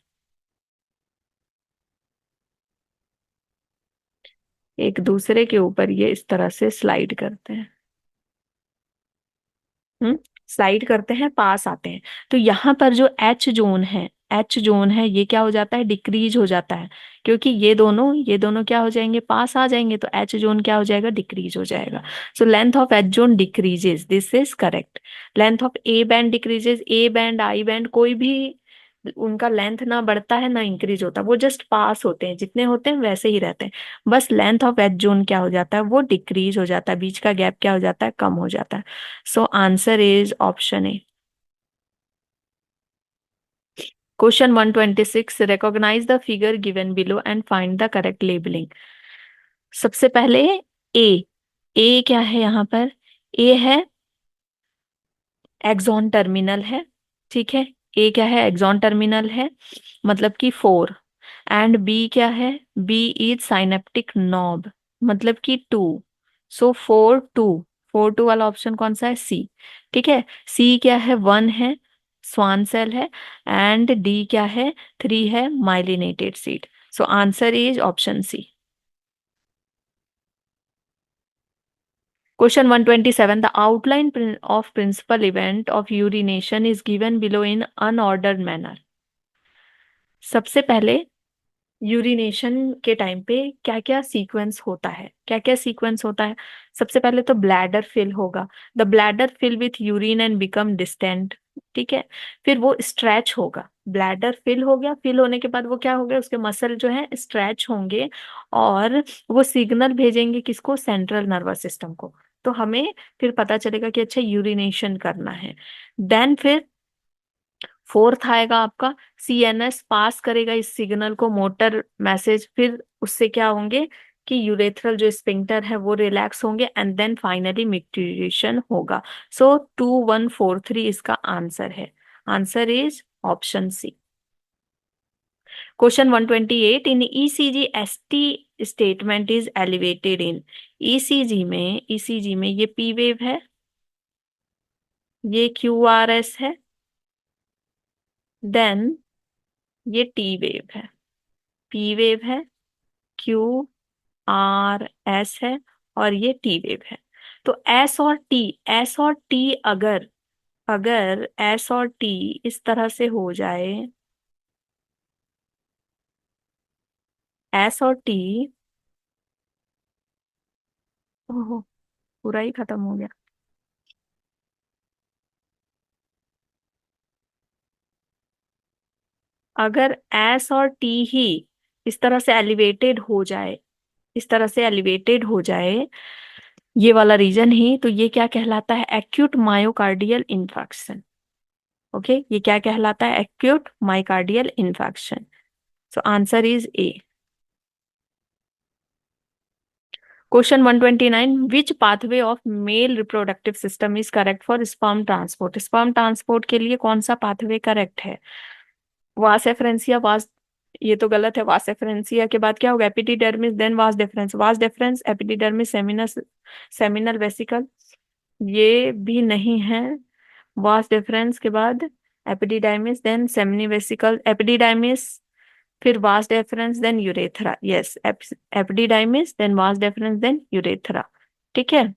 एक दूसरे के ऊपर ये इस तरह से स्लाइड करते हैं। हम्म, स्लाइड करते हैं, पास आते हैं। तो यहाँ पर जो एच जोन है, एच जोन है, ये क्या हो जाता है, डिक्रीज हो जाता है। क्योंकि ये दोनों क्या हो जाएंगे, पास आ जाएंगे, तो एच जोन क्या हो जाएगा, डिक्रीज हो जाएगा। So length of H zone decreases, this is correct. Length of A band decreases, A band I band कोई भी उनका लेंथ ना बढ़ता है ना इंक्रीज होता, वो जस्ट पास होते हैं, जितने होते हैं वैसे ही रहते हैं। बस लेंथ ऑफ एज जोन क्या हो जाता है, वो डिक्रीज हो जाता है, बीच का गैप क्या हो जाता है, कम हो जाता है। So answer is option A. Question 126, recognise the figure given below and find the correct labelling. सबसे पहले ए, ए क्या है यहाँ पर, ए है एक्सॉन टर्मिनल है, ठीक है। ए क्या है, एक्सॉन टर्मिनल है, मतलब कि 4। एंड बी क्या है, बी इज साइनेप्टिक नॉब, मतलब कि 2। सो 4 2, 4 2 वाला ऑप्शन कौन सा है, सी। ठीक है। सी क्या है, 1 है, स्वान सेल है। एंड डी क्या है, 3 है, myelinated sheath. So answer is option C. Question 127. The outline of principal event of urination is given below in unordered manner. सबसे पहले यूरिनेशन के टाइम पे क्या क्या सीक्वेंस होता है, क्या क्या सीक्वेंस होता है? सबसे पहले तो ब्लैडर फिल होगा। The bladder fill with urine and become distended, ठीक है। फिर वो स्ट्रेच होगा, ब्लैडर फिल हो गया, फिल होने के बाद वो क्या हो गया, उसके मसल जो है स्ट्रेच होंगे और वो सिग्नल भेजेंगे किसको, सेंट्रल नर्वस सिस्टम को। तो हमें फिर पता चलेगा कि अच्छा यूरिनेशन करना है। देन फिर फोर्थ आएगा आपका, सीएनएस पास करेगा इस सिग्नल को, मोटर मैसेज, फिर उससे क्या होंगे कि यूरेथ्रल जो स्पिंक्टर है वो रिलैक्स होंगे एंड देन फाइनली मिक्ट्यूरेशन होगा। सो 2143 इसका आंसर है। Answer is option C. Question 128, in ECG ST statement is elevated in. ECG में ये पी वेव है, ये क्यू आर एस है, देन ये टी वेव है। पी वेव है, क्यू आर एस है और ये टी वेव है। तो एस और टी, एस और टी अगर अगर एस और टी इस तरह से हो जाए, एस और टी, ओहो, पूरा ही खत्म हो गया। अगर एस और टी ही इस तरह से एलिवेटेड हो जाए, इस तरह से एलिवेटेड हो जाए, ये वाला रीजन ही, तो ये क्या कहलाता है? Acute myocardial infection. ओके, ये क्या कहलाता है? Acute myocardial infection. So answer is A. Question 129, which pathway of male reproductive system is correct for sperm transport? Sperm transport के लिए कौन सा पाथवे करेक्ट है? वास एफरेंसिया, वास, ये तो गलत है। वास एफरेंसिया के बाद क्या होगा? Epididymis, then vas deferens, vas deferens, epididymis, seminal, seminal vesicle, ये भी नहीं है। वास डेफरेंस के बाद epididymis, then seminal vesicle, epididymis, फिर vas deferens, then urethra. Yes, epididymis, then vas deferens, then urethra. ठीक है,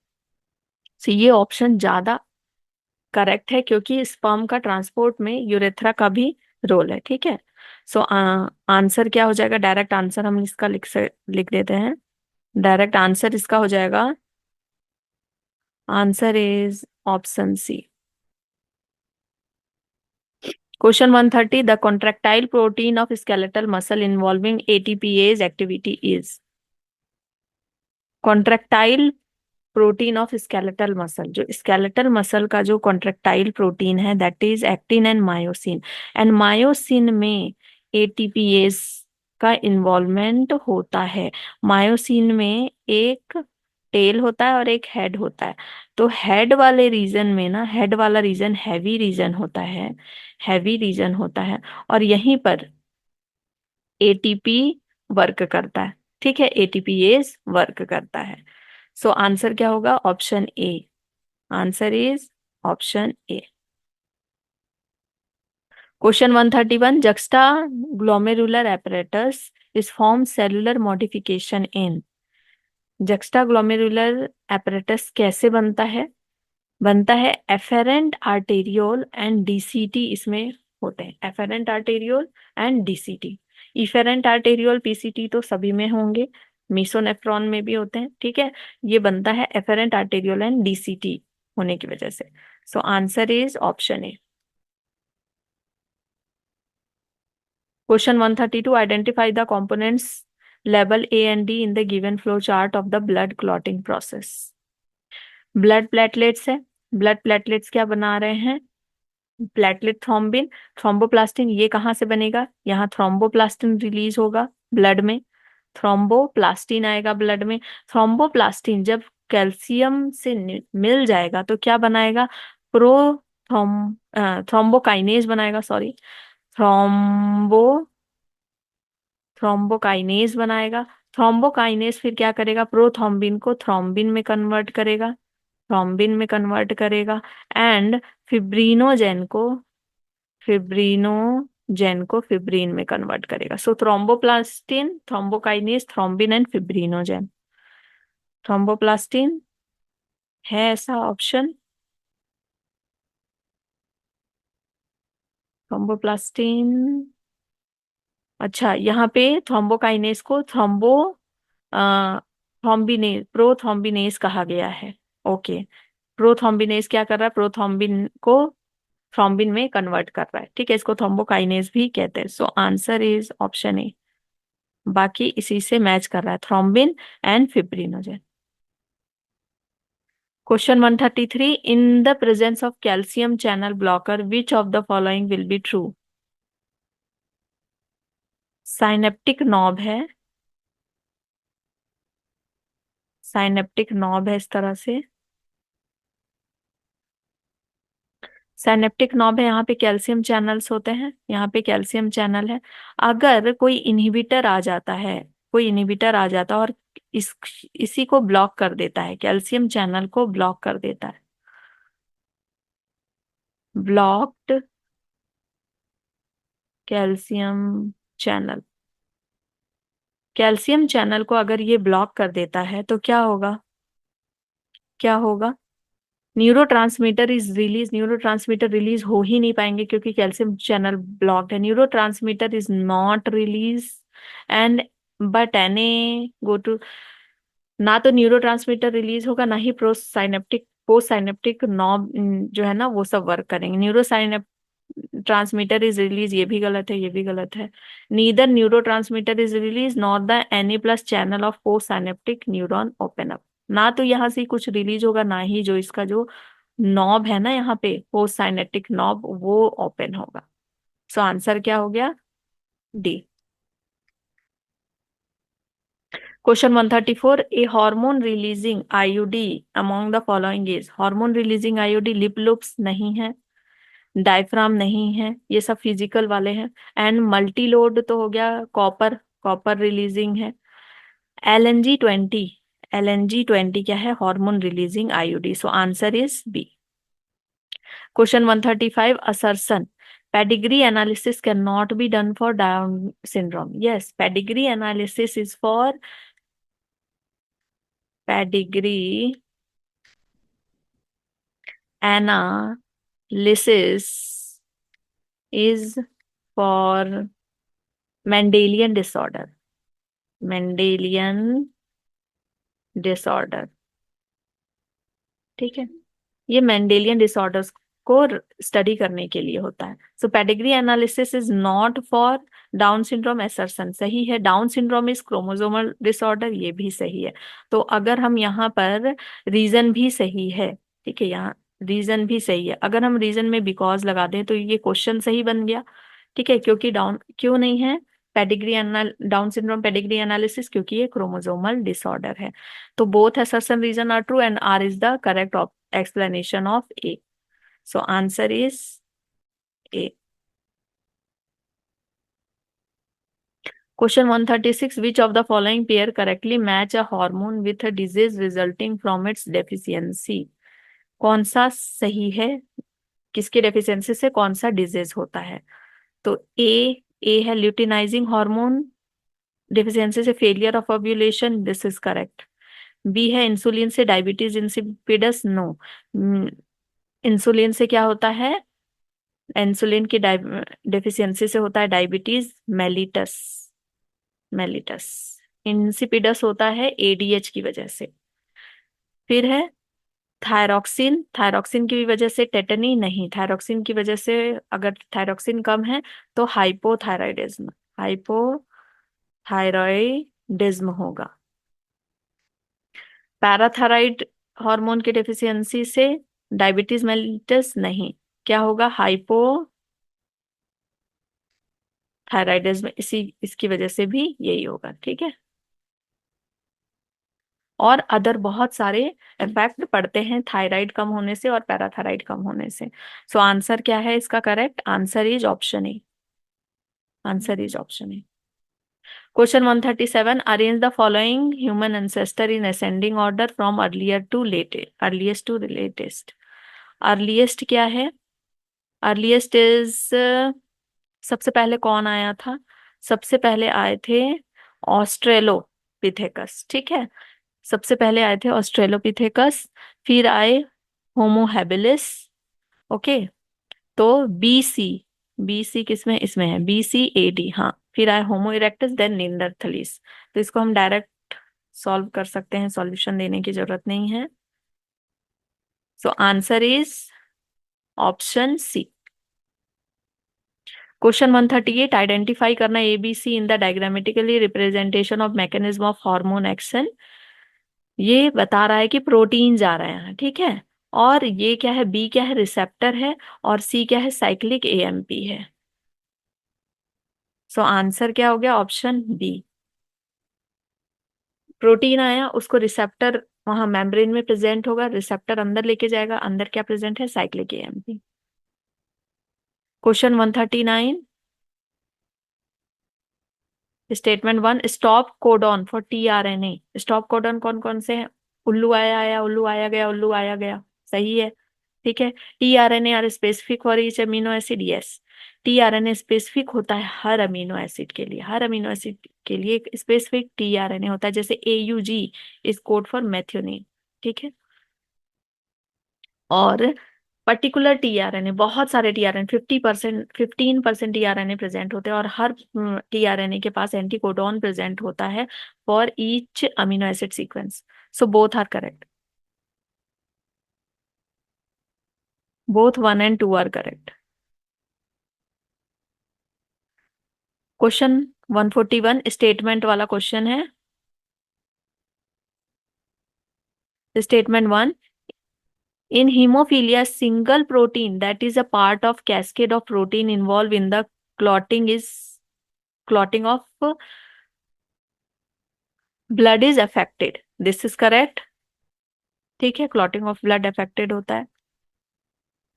तो ये ऑप्शन ज्यादा करेक्ट है, क्योंकि स्पर्म का ट्रांसपोर्ट में यूरेथ्रा का भी रोल है। ठीक है, सो आंसर क्या हो जाएगा? डायरेक्ट आंसर हम इसका लिख देते हैं। डायरेक्ट आंसर इसका हो जाएगा, answer is option C. Question 130, the contractile protein of skeletal muscle involving ATPase activity is? Contractile protein of skeletal muscle, जो स्केलेटल मसल का जो कॉन्ट्रेक्टाइल प्रोटीन है, that is actin and myosin. And myosin में ATPase का involvement होता है। Myosin में एक टेल होता है और एक हेड होता है। तो हेड वाले रीजन में ना, हेड वाला रीजन हैवी रीजन होता है, हैवी रीजन होता है, और यहीं पर एटीपी वर्क करता है। ठीक है, एटीपीएस वर्क करता है। सो आंसर क्या होगा? Option A. Answer is option A. Question 131, juxta glomerular apparatus is formed cellular modification in? Juxta glomerular apparatus कैसे बनता है? बनता है एफेरेंट आर्टेरियोल एंड डीसीटी, इसमें होते हैं efferent arteriole and DCT. Efferent arteriole PCT तो सभी में होंगे, मीसोनेफ्रॉन में भी होते हैं। ठीक है, ये बनता है एफेरेंट आर्टेरियोल एंड डीसीटी होने की वजह से। So answer is option A. Question 132, identify the components level A and D in the given flow chart of the blood clotting process. Blood platelets है, ब्लड प्लेटलेट्स क्या बना रहे हैं? Platelet thrombin, thromboplastin, ये कहाँ से बनेगा? यहाँ थ्रोम्बोप्लास्टिन रिलीज होगा ब्लड में, थ्रोम्बोप्लास्टिन आएगा ब्लड में। थ्रोम्बोप्लास्टिन जब कैल्शियम से मिल जाएगा तो क्या बनाएगा? प्रो थ्रोम्बोकाइनेज बनाएगा, सॉरी, थ्रोम्बो थ्रोम्बोकाइनेज बनाएगा। थ्रोम्बोकाइनेज फिर क्या करेगा? प्रोथ्रोम्बिन को थ्रोम्बिन में कन्वर्ट करेगा, थ्रोम्बिन में कन्वर्ट करेगा, एंड फिब्रिनोजेन को फिब्रिनोजेन को फिब्रिन में कन्वर्ट करेगा। So thromboplastin, thrombokinase, thrombin and fibrinogen. Thromboplastin है ऐसा ऑप्शन? थ्रोम्बोप्लास्टिन, अच्छा, यहाँ पे थ्रोम्बोकाइनेज को थ्रोम्बिनेज, प्रोथ्रोम्बिनेज कहा गया है। ओके, प्रोथ्रोम्बिनेज क्या कर रहा है? प्रोथ्रोम्बिन को थ्रोम्बिन में कन्वर्ट कर रहा है। ठीक है, इसको थ्रोम्बोकाइनेज भी कहते हैं। सो आंसर इज ऑप्शन ए। बाकी इसी से मैच कर रहा है, thrombin and fibrinogen. Question 133, in the presence of calcium channel blocker which of the following will be true? Synaptic knob है, साइनेप्टिक नॉब है इस तरह से, साइनेप्टिक नॉब है, यहाँ पे कैल्शियम चैनल्स होते हैं, यहाँ पे कैल्शियम चैनल है। अगर कोई इनहिबिटर आ जाता है, कोई इनहिबिटर आ जाता है और इस इसी को ब्लॉक कर देता है, कैल्शियम चैनल को ब्लॉक कर देता है, blocked calcium channel, calcium channel को अगर ये ब्लॉक कर देता है तो क्या होगा? क्या होगा? न्यूरोट्रांसमीटर रिलीज हो ही नहीं पाएंगे क्योंकि कैल्शियम चैनल ब्लॉक्ड है। Neurotransmitter is not release and but एने गो टू, ना तो न्यूरोट्रांसमीटर रिलीज होगा, ना ही पोस्ट साइनेप्टिक नॉब जो है ना वो सब वर्क करेंगे। ट्रांसमीटर इज रिलीज, ये भी गलत है, ये भी गलत है। Neither neuro transmitter is release nor the any plus channel of post synaptic neuron open up. ना तो यहाँ से कुछ रिलीज होगा, ना ही जो इसका जो नॉब है ना यहाँ पे पोस्ट साइनेप्टिक नॉब वो ओपन होगा। सो आंसर क्या हो गया? D. Question 134, A hormone releasing IUD among the following is. Hormone releasing IUD lip loops नहीं है, डायफ्राम नहीं है, ये सब फिजिकल वाले हैं। एंड मल्टी लोड तो हो गया कॉपर, कॉपर रिलीजिंग है। LNG-20, LNG-20 क्या है? Hormone releasing IUD. So answer is B. Question 135, assertion pedigree analysis cannot be done for Down syndrome. Yes, pedigree analysis is for pedigree analysis is for Mendelian disorder. Mendelian disorder, ठीक है, ये Mendelian disorders को study करने के लिए होता है। So pedigree analysis is not for Down syndrome assertion. सही है, Down syndrome is chromosomal disorder, ये भी सही है। तो अगर हम यहाँ पर रीजन भी सही है, ठीक है, यहाँ रीजन भी सही है, अगर हम रीजन में बिकॉज लगा दें तो ये क्वेश्चन सही बन गया, ठीक है। क्योंकि डाउन क्यों नहीं है pedigree down syndrome pedigree analysis? क्योंकि ये क्रोमोसोमल डिसऑर्डर है। तो both assertion reason are true and R is the correct explanation of A. So answer is A. Question 136, which of the following pair correctly match a hormone with a disease resulting from its deficiency? कौन सा सही है, किसके deficiency से कौन सा disease होता है? तो ए है ल्यूटिनाइजिंग हार्मोन डेफिशिएंसी से failure of ovulation, this is correct. B है इंसुलिन से डायबिटीज इंसिपिडस, नो। इंसुलिन से क्या होता है? इंसुलिन की डेफिशिएंसी से होता है डायबिटीज मेलिटस, मेलिटस। इंसिपिडस होता है एडीएच की वजह से। फिर है थायरॉक्सिन, थायरॉक्सिन की वजह से टेटनी नहीं, थायरॉक्सिन की वजह से अगर थायरॉक्सिन कम है तो हाइपोथायराइडिज्म, हाइपोथायराइडिज्म होगा। पैराथायराइड हार्मोन की डेफिशिएंसी से डायबिटीज मेलिटस नहीं, क्या होगा? हाइपोथायराइडिज्म, इसकी वजह से भी यही होगा, ठीक है। और अदर बहुत सारे इफेक्ट पड़ते हैं थायराइड कम होने से और पैराथायराइड कम होने से। सो आंसर क्या है इसका correct? Answer is option A, answer is option A. Question 137, arrange the following human ancestor in ascending order from earliest to latest. Earliest क्या है? अर्लीस्ट इज, सबसे पहले कौन आया था? सबसे पहले आए थे ऑस्ट्रेलोपिथेकस, ठीक है, सबसे पहले आए थे ऑस्ट्रेलोपिथेकस। फिर आए होमो हैबिलिस, ओके। तो बीसी, बीसी किसमें? इसमें है BC AD, हाँ। फिर आए होमो इरेक्टस, देन निंडरथलीस। तो इसको हम डायरेक्ट सॉल्व कर सकते हैं, सॉल्यूशन देने की जरूरत नहीं है। So answer is option C. Question 138, identify करना ABC in the diagrammatically representation of mechanism of hormone action. ये बता रहा है कि प्रोटीन जा रहे हैं, ठीक है, और ये क्या है? बी क्या है? रिसेप्टर है, और सी क्या है? साइक्लिक AMP है। सो आंसर क्या हो गया? Option B. प्रोटीन आया, उसको रिसेप्टर वहां मेम्ब्रेन में प्रेजेंट होगा, रिसेप्टर अंदर लेके जाएगा, अंदर क्या प्रेजेंट है? Cyclic AMP। Question 139, statement 1, stop codon for tRNA। Stop codon कौन कौन से हैं? उल्लू आया आया, उल्लू आया गया, उल्लू आया गया, सही है, ठीक है। tRNA are specific for each amino acid, yes. tRNA specific होता है हर अमीनो एसिड के लिए, हर अमीनो एसिड के लिए एक स्पेसिफिक tRNA होता है, जैसे AUG is code for methionine, ठीक है। और पर्टिकुलर टीआरएनए, बहुत सारे टीआरएनए, 50%, 15% टीआरएनए प्रेजेंट होते हैं, और हर टीआरएनए के पास एंटीकोडॉन प्रेजेंट होता है for each amino acid sequence. So both are correct, both 1 and 2 are correct. Question 141 statement वाला क्वेश्चन है। Statement 1, in hemophilia single protein that is a part of cascade of protein involved in the clotting is clotting of blood is affected, this is correct। ठीक है, clotting of blood affected होता है।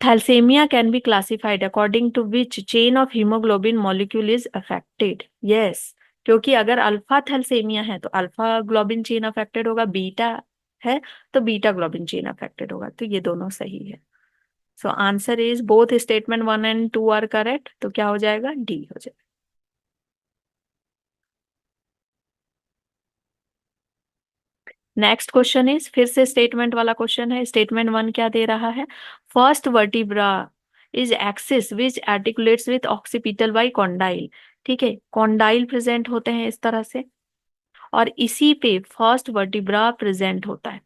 Thalassemia can be classified according to which chain of hemoglobin molecule is affected, yes, क्योंकि अगर alpha thalassemia है तो alpha globin chain affected होगा, beta है तो बीटा ग्लोबिन चेन अफेक्टेड होगा, तो ये दोनों सही है। So answer is both statement 1 and 2 are correct, तो क्या हो जाएगा, डी हो जाएगा। नेक्स्ट क्वेश्चन इज फिर से स्टेटमेंट वाला क्वेश्चन है। स्टेटमेंट 1 क्या दे रहा है, first vertebra is axis which articulates with occipital by condyle. ठीक है, कॉन्डाइल प्रेजेंट होते हैं इस तरह से, और इसी पे फर्स्ट वर्टिब्रा प्रेजेंट होता है।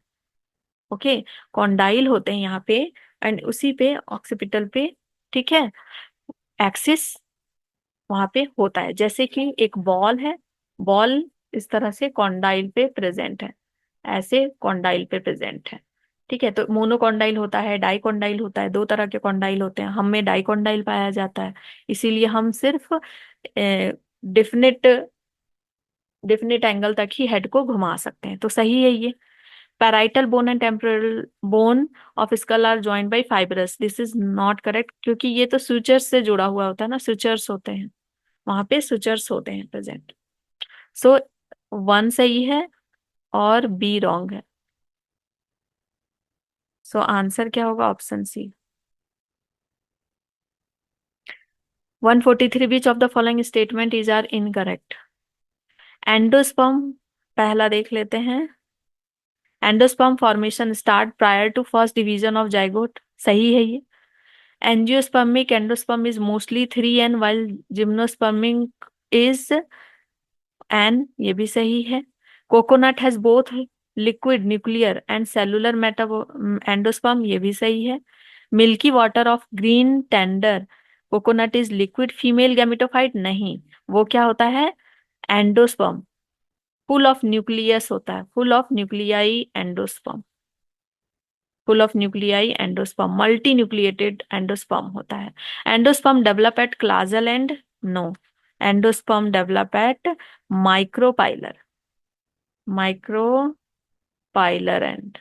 ओके, कॉन्डाइल होते हैं यहाँ पे एंड उसी पे ऑक्सीपिटल पे, ठीक है, एक्सिस वहां पे होता है। जैसे कि एक बॉल है, बॉल इस तरह से कॉन्डाइल पे प्रेजेंट है, ऐसे कॉन्डाइल पे प्रेजेंट है। ठीक है, तो मोनोकॉन्डाइल होता है, डाइकॉन्डाइल होता है, दो तरह के कॉन्डाइल होते हैं, हम में डाइकॉन्डाइल पाया जाता है, इसीलिए हम सिर्फ डिफिनिट डिफिनिट एंगल तक ही हेड को घुमा सकते हैं, तो सही है ये। Parietal bone and temporal bone of skull are joined by fibrous, this is not correct, क्योंकि ये तो सुचर्स से जुड़ा हुआ होता है ना, सुचर्स होते हैं, वहां पे सुचर्स होते हैं प्रेजेंट। सो 1 सही है और बी रॉन्ग है। सो आंसर क्या होगा, option C. 143 which of the following statement is are incorrect. Endosperm पहला देख लेते हैं। Endosperm formation start prior to first division of zygote, सही है ये। Angiospermic endosperm is mostly 3N while gymnospermic is N, ये भी सही है। Coconut has both liquid nuclear and cellular metabo endosperm, ये भी सही है। Milky water of green tender coconut is liquid female gametophyte, नहीं, वो क्या होता है, एंडोस्पर्म, फुल ऑफ न्यूक्लियस होता है, full of nuclei endosperm, full of nuclei endosperm, multi nucleated endosperm होता है। Endosperm develop at chalazal end, no, endosperm develop at micropylar, micropylar end.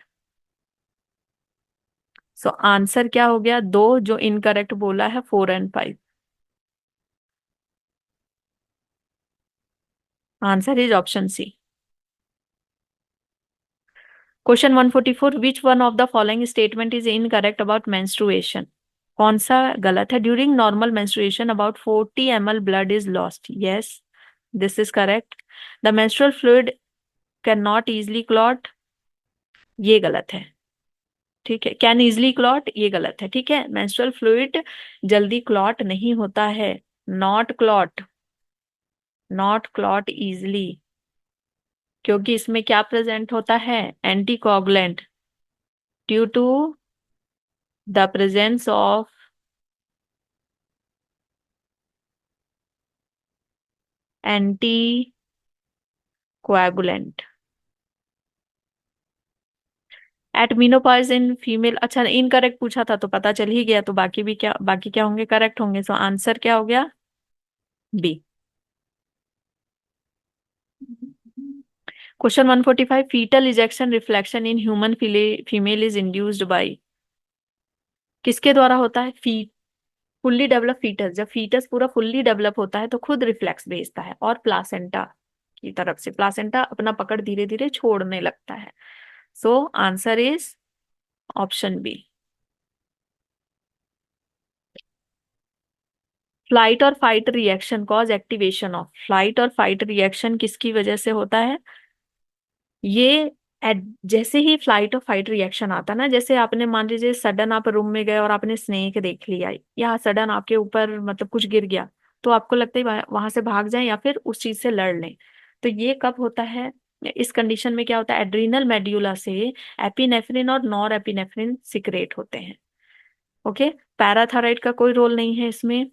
So answer क्या हो गया, दो जो इनकरेक्ट बोला है 4 and 5, answer is option C. Question 144 which one of the following statement is incorrect about menstruation, कौन सा गलत है। During normal menstruation about 40 ml blood is lost, yes, this is correct. The menstrual fluid can not easily clot, ये गलत है। ठीक है, can easily clot, ये गलत है। ठीक है, मेंस्ट्रुअल फ्लूइड जल्दी क्लॉट नहीं होता है, not clot, not clot easily, क्योंकि इसमें क्या प्रेजेंट होता है, anticoagulant, due to the presence of anticoagulant at menopause in female. अच्छा, इनकरेक्ट पूछा था तो पता चल ही गया, तो बाकी भी क्या, बाकी क्या होंगे, करेक्ट होंगे। सो आंसर क्या हो गया, B. Question 145 foetal ejection reflection in human female is induced by, किसके द्वारा होता है, फुल्ली डेवलप फीटस, जब फीटस पूरा फुल्ली डेवलप होता है तो खुद रिफ्लेक्स भेजता है, और प्लासेंटा की तरफ से प्लासेंटा अपना पकड़ धीरे धीरे छोड़ने लगता है। So answer is option B. Flight or fight reaction cause activation of, flight or fight reaction किसकी वजह से होता है, ये जैसे ही फ्लाइट और फाइट रिएक्शन आता ना, जैसे आपने मान लीजिए सडन आप रूम में गए और आपने स्नेक देख लिया, या सडन आपके ऊपर मतलब कुछ गिर गया, तो आपको लगता है वहां से भाग जाएं या फिर उस चीज से लड़ लें। तो ये कब होता है? इस कंडीशन में क्या होता है, एड्रीनल मेड्यूला से एपिनेफ्रिन और नॉर एपिनेफ्रिन सिक्रेट होते हैं। ओके। पैराथायराइड का कोई रोल नहीं है इसमें,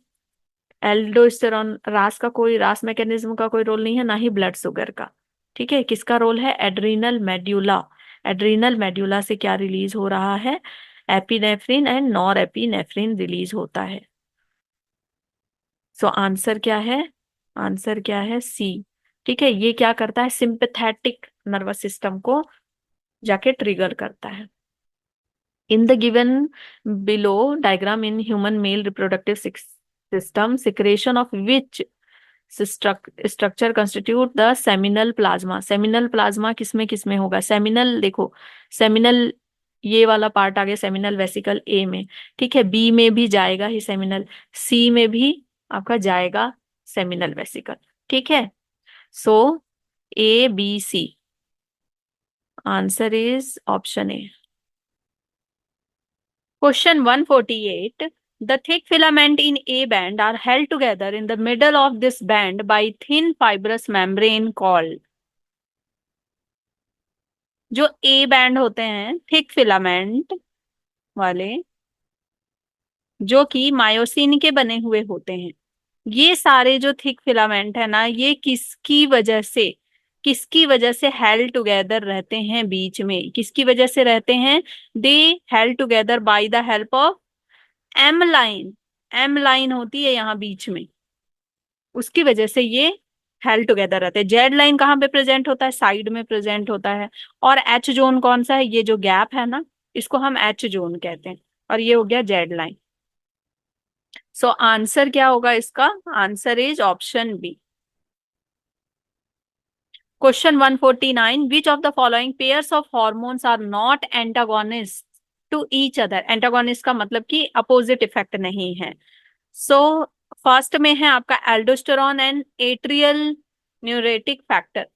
एल्डोस्टेरॉन रास मैकेनिज्म का कोई रोल नहीं है, ना ही ब्लड शुगर का। ठीक है, किसका रोल है? Adrenal medulla. एड्रीनल मेड्यूला से क्या रिलीज हो रहा है? Epinephrine and nor epinephrine release होता है। सो आंसर क्या है? आंसर क्या है? सी। ठीक है, ये क्या करता है? सिंपैथेटिक नर्वस सिस्टम को जाके ट्रिगर करता है। In the given below diagram, in human male reproductive system, secretion of which structure constitute the seminal plasma? seminal plasma किसमें होगा? seminal देखो, seminal ये वाला पार्ट आ गया सेमिनल वेसिकल ए में। ठीक है, बी में भी जाएगा ही सेमिनल, सी में भी आपका जाएगा सेमिनल वेसिकल। ठीक है, so A B C, answer is option A. Question 148. The thick filament in A band are held together in the middle of this band by thin fibrous membrane called. जो A band होते हैं thick filament वाले, जो कि myosin के बने हुए होते हैं, ये सारे जो थिक फिलामेंट है ना, ये किसकी वजह से हेल्ड टुगेदर रहते हैं बीच में? किसकी वजह से रहते हैं? They held together by the help of M line. M line होती है यहाँ बीच में, उसकी वजह से ये हेल्ड टुगेदर रहते हैं। जेड लाइन कहाँ पे प्रेजेंट होता है? साइड में प्रेजेंट होता है। और एच जोन कौन सा है? ये जो गैप है ना, इसको हम एच जोन कहते हैं, और ये हो गया जेड लाइन। सो आंसर क्या होगा इसका? Answer is option B. Question 149. Which of the following pairs of hormones are not antagonist to each other? Antagonist का मतलब कि अपोजिट इफेक्ट नहीं है। सो फर्स्ट में है आपका एल्डोस्टेरॉन एंड एट्रियल न्यूरेटिक फैक्टर।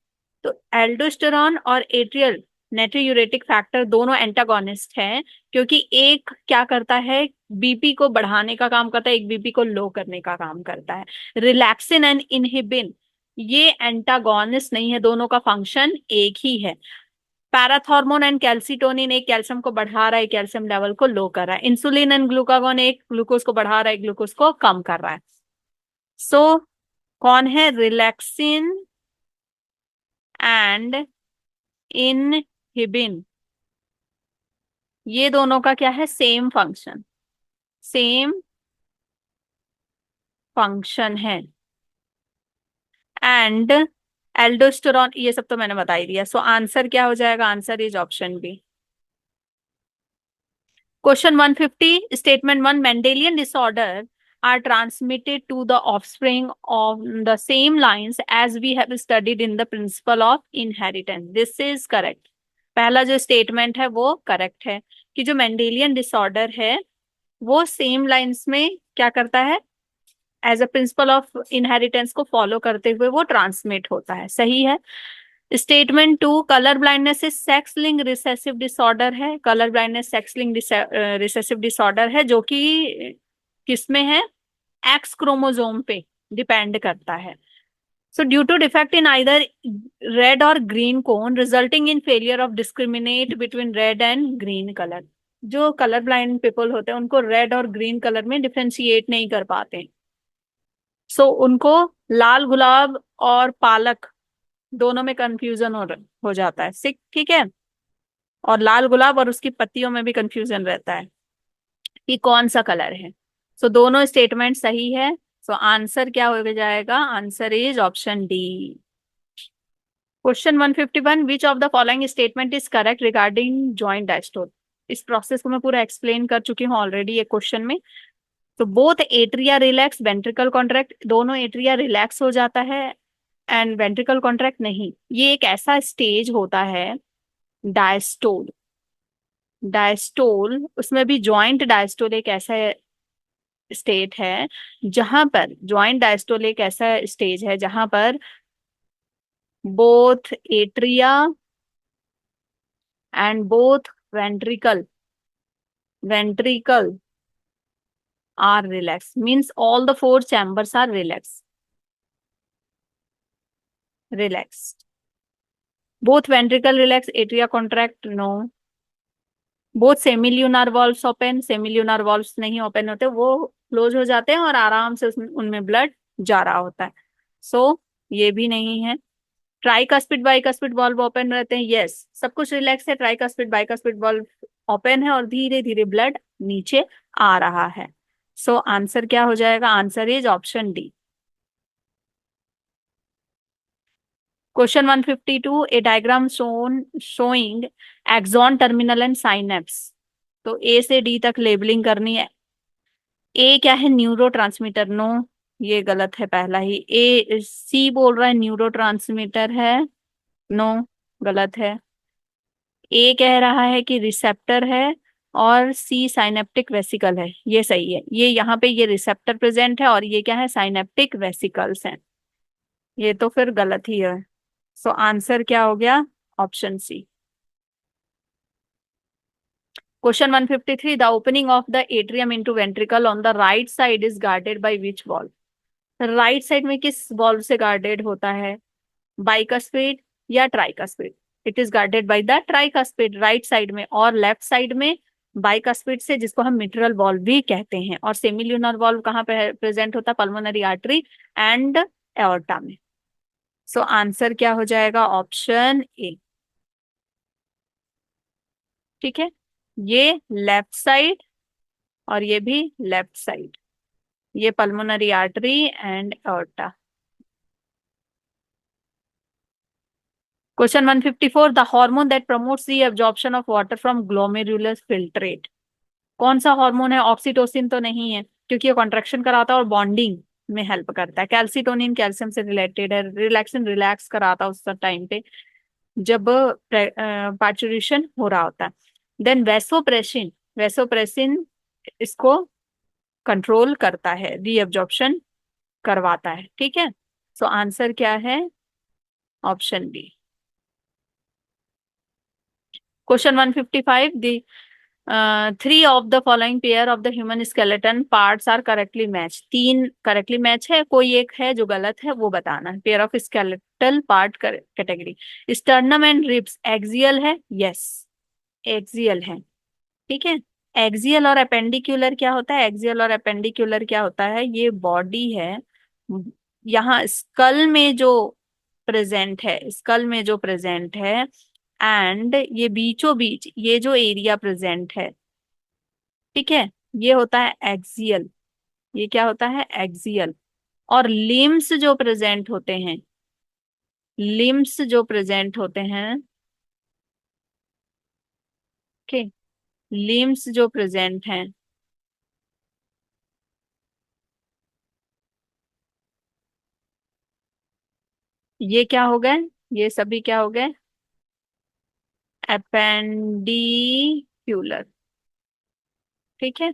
तो एल्डोस्टेरॉन और एट्रियल नेट्रियूरेटिक फैक्टर दोनों एंटागोनिस्ट हैं, क्योंकि एक क्या करता है? बीपी को बढ़ाने का काम करता है, एक बीपी को लो करने का काम करता है। रिलैक्सिन एंड इनहिबिन ये एंटागोनिस्ट नहीं है, दोनों का फंक्शन एक ही है। पैराथॉर्मोन एंड कैल्सिटोनिन एक कैल्शियम को बढ़ा रहा है, कैल्शियम लेवल को लो कर रहा है। इंसुलिन एंड ग्लूकागोन एक ग्लूकोज को बढ़ा रहा है, ग्लूकोज को कम कर रहा है। सो कौन है? रिलैक्सिन एंड इनहिबिन, ये दोनों का क्या है? सेम फंक्शन, सेम फंक्शन है। एंड एल्डोस्टेरॉन, ये सब तो मैंने बता ही दिया। सो आंसर क्या हो जाएगा? Answer is option B. Question 150, statement 1, Mendelian disorder are transmitted to the offspring on the same lines as we have studied in the principle of inheritance. This is correct. पहला जो स्टेटमेंट है वो correct है, कि जो Mendelian disorder है वो same lines में क्या करता है? As a principle of inheritance को फॉलो करते हुए वो ट्रांसमिट होता है। सही है। स्टेटमेंट 2, कलर ब्लाइंडनेस से सेक्स लिंक रिसेसिव डिसऑर्डर है। Colour blindness sex link recessive disorder है, जो कि किसमें है? एक्स क्रोमोसोम पे डिपेंड करता है। So due to defect in either red or green cone resulting in failure of discriminate between red and green colour, जो कलर ब्लाइंड पीपल होते हैं उनको रेड और ग्रीन कलर में डिफ्रेंशिएट नहीं कर पाते। सो उनको लाल गुलाब और पालक दोनों में कंफ्यूजन हो जाता है। ठीक है, और लाल गुलाब और उसकी पत्तियों में भी कंफ्यूजन रहता है कि कौन सा कलर है। सो दोनों स्टेटमेंट सही है। सो आंसर क्या हो जाएगा? Answer is option D. Question 151, which of the following statement is correct regarding joint diastole? इस प्रोसेस को मैं पूरा एक्सप्लेन कर चुकी हूँ ऑलरेडी ये क्वेश्चन में। तो both atria relax ventricle contract, दोनों एट्रिया रिलैक्स हो जाता है एंड वेंट्रिकल कॉन्ट्रैक्ट नहीं। ये एक ऐसा स्टेज होता है डायस्टोल। डायस्टोल उसमें भी जॉइंट डायस्टोल एक ऐसा स्टेट है जहां पर जॉइंट डायस्टोल एक ऐसा स्टेज है जहां पर both atria and both ventricle are relaxed. Means all the four chambers are relaxed. Both ventricle relax, atria contract, no. Both semilunar valves open, semilunar valves नहीं ओपन होते, वो क्लोज हो जाते हैं और आराम से उनमें ब्लड जा रहा होता है. सो ये भी नहीं है. ट्राइकस्पिड बाइकस्पिड वॉल्व ओपन रहते हैं, यस, सब कुछ रिलैक्स है. ट्राइकस्पिड बाइकस्पिड वॉल्व ओपन है और धीरे धीरे ब्लड नीचे आ रहा है. सो आंसर क्या हो जाएगा? Answer is option D. Question 152, a diagram showing axon terminal and synapse. तो ए से डी तक लेबलिंग करनी है. ए क्या है? न्यूरो ट्रांसमीटर, नो, ये गलत है पहला ही. ए सी बोल रहा है न्यूरो ट्रांसमीटर है, नो, गलत है. ए कह रहा है कि रिसेप्टर है और सी साइनेप्टिक वेसिकल है, ये सही है. ये यहाँ पे ये रिसेप्टर प्रेजेंट है और ये क्या है? साइनेप्टिक वेसिकल्स हैं. ये तो फिर गलत ही है. सो आंसर क्या हो गया? Option C. Question 153. The opening of the atrium into ventricle on the right side is guarded by which valve? Right side में किस वॉल्व से गार्डेड होता है? बाइकस्पिड या tricuspid? It is guarded by the tricuspid right side में, और left side में bicuspid से, जिसको हम मिट्रल वॉल्व भी कहते हैं. और सेमिल्यूनर वॉल्व कहाँ पे प्रेजेंट होता है? पल्मोनरी आर्टरी एंड एओर्टा में. सो आंसर क्या हो जाएगा? Option A. ठीक है, ये लेफ्ट साइड और ये भी लेफ्ट साइड, ये pulmonary artery and aorta. Question 154. The hormone that promotes the absorption of water from glomerular filtrate. कौन सा हार्मोन है? ऑक्सीटोसिन तो नहीं है, क्योंकि ये कॉन्ट्रेक्शन कराता है और बॉन्डिंग में हेल्प करता है. कैल्सिटोनिन कैल्शियम से रिलेटेड है, रिलैक्सन रिलैक्स कराता है उस टाइम पे जब पार्चुरेशन हो रहा होता है. देन वेसोप्रेसिन, वेसोप्रेसिन इसको कंट्रोल करता है, रीअब्जॉर्प्शन करवाता है. ठीक है, सो आंसर क्या है? Option B. Question 155. The three of the following pair of the human skeleton parts are correctly match. तीन करेक्टली मैच है, कोई एक है जो गलत है, वो बताना है. Pair of skeletal part category. Sternum and ribs axial है, यस, एक्सियल है. ठीक है. एक्सियल और अपेंडिक्यूलर क्या होता है? एक्सियल और अपेंडिक्यूलर क्या होता है? ये बॉडी है, यहाँ स्कल में जो प्रेजेंट है, स्कल में जो प्रेजेंट है, एंड ये बीचों बीच ये जो एरिया प्रेजेंट है, ठीक है, ये होता है एक्सियल. ये क्या होता है? एक्सियल. और लिम्स जो प्रेजेंट होते हैं, लिम्स जो प्रेजेंट होते हैं, ओके, लिम्स जो प्रेजेंट हैं, ये क्या हो गए? ये सभी क्या हो गए? एपेंडिक्यूलर. ठीक है.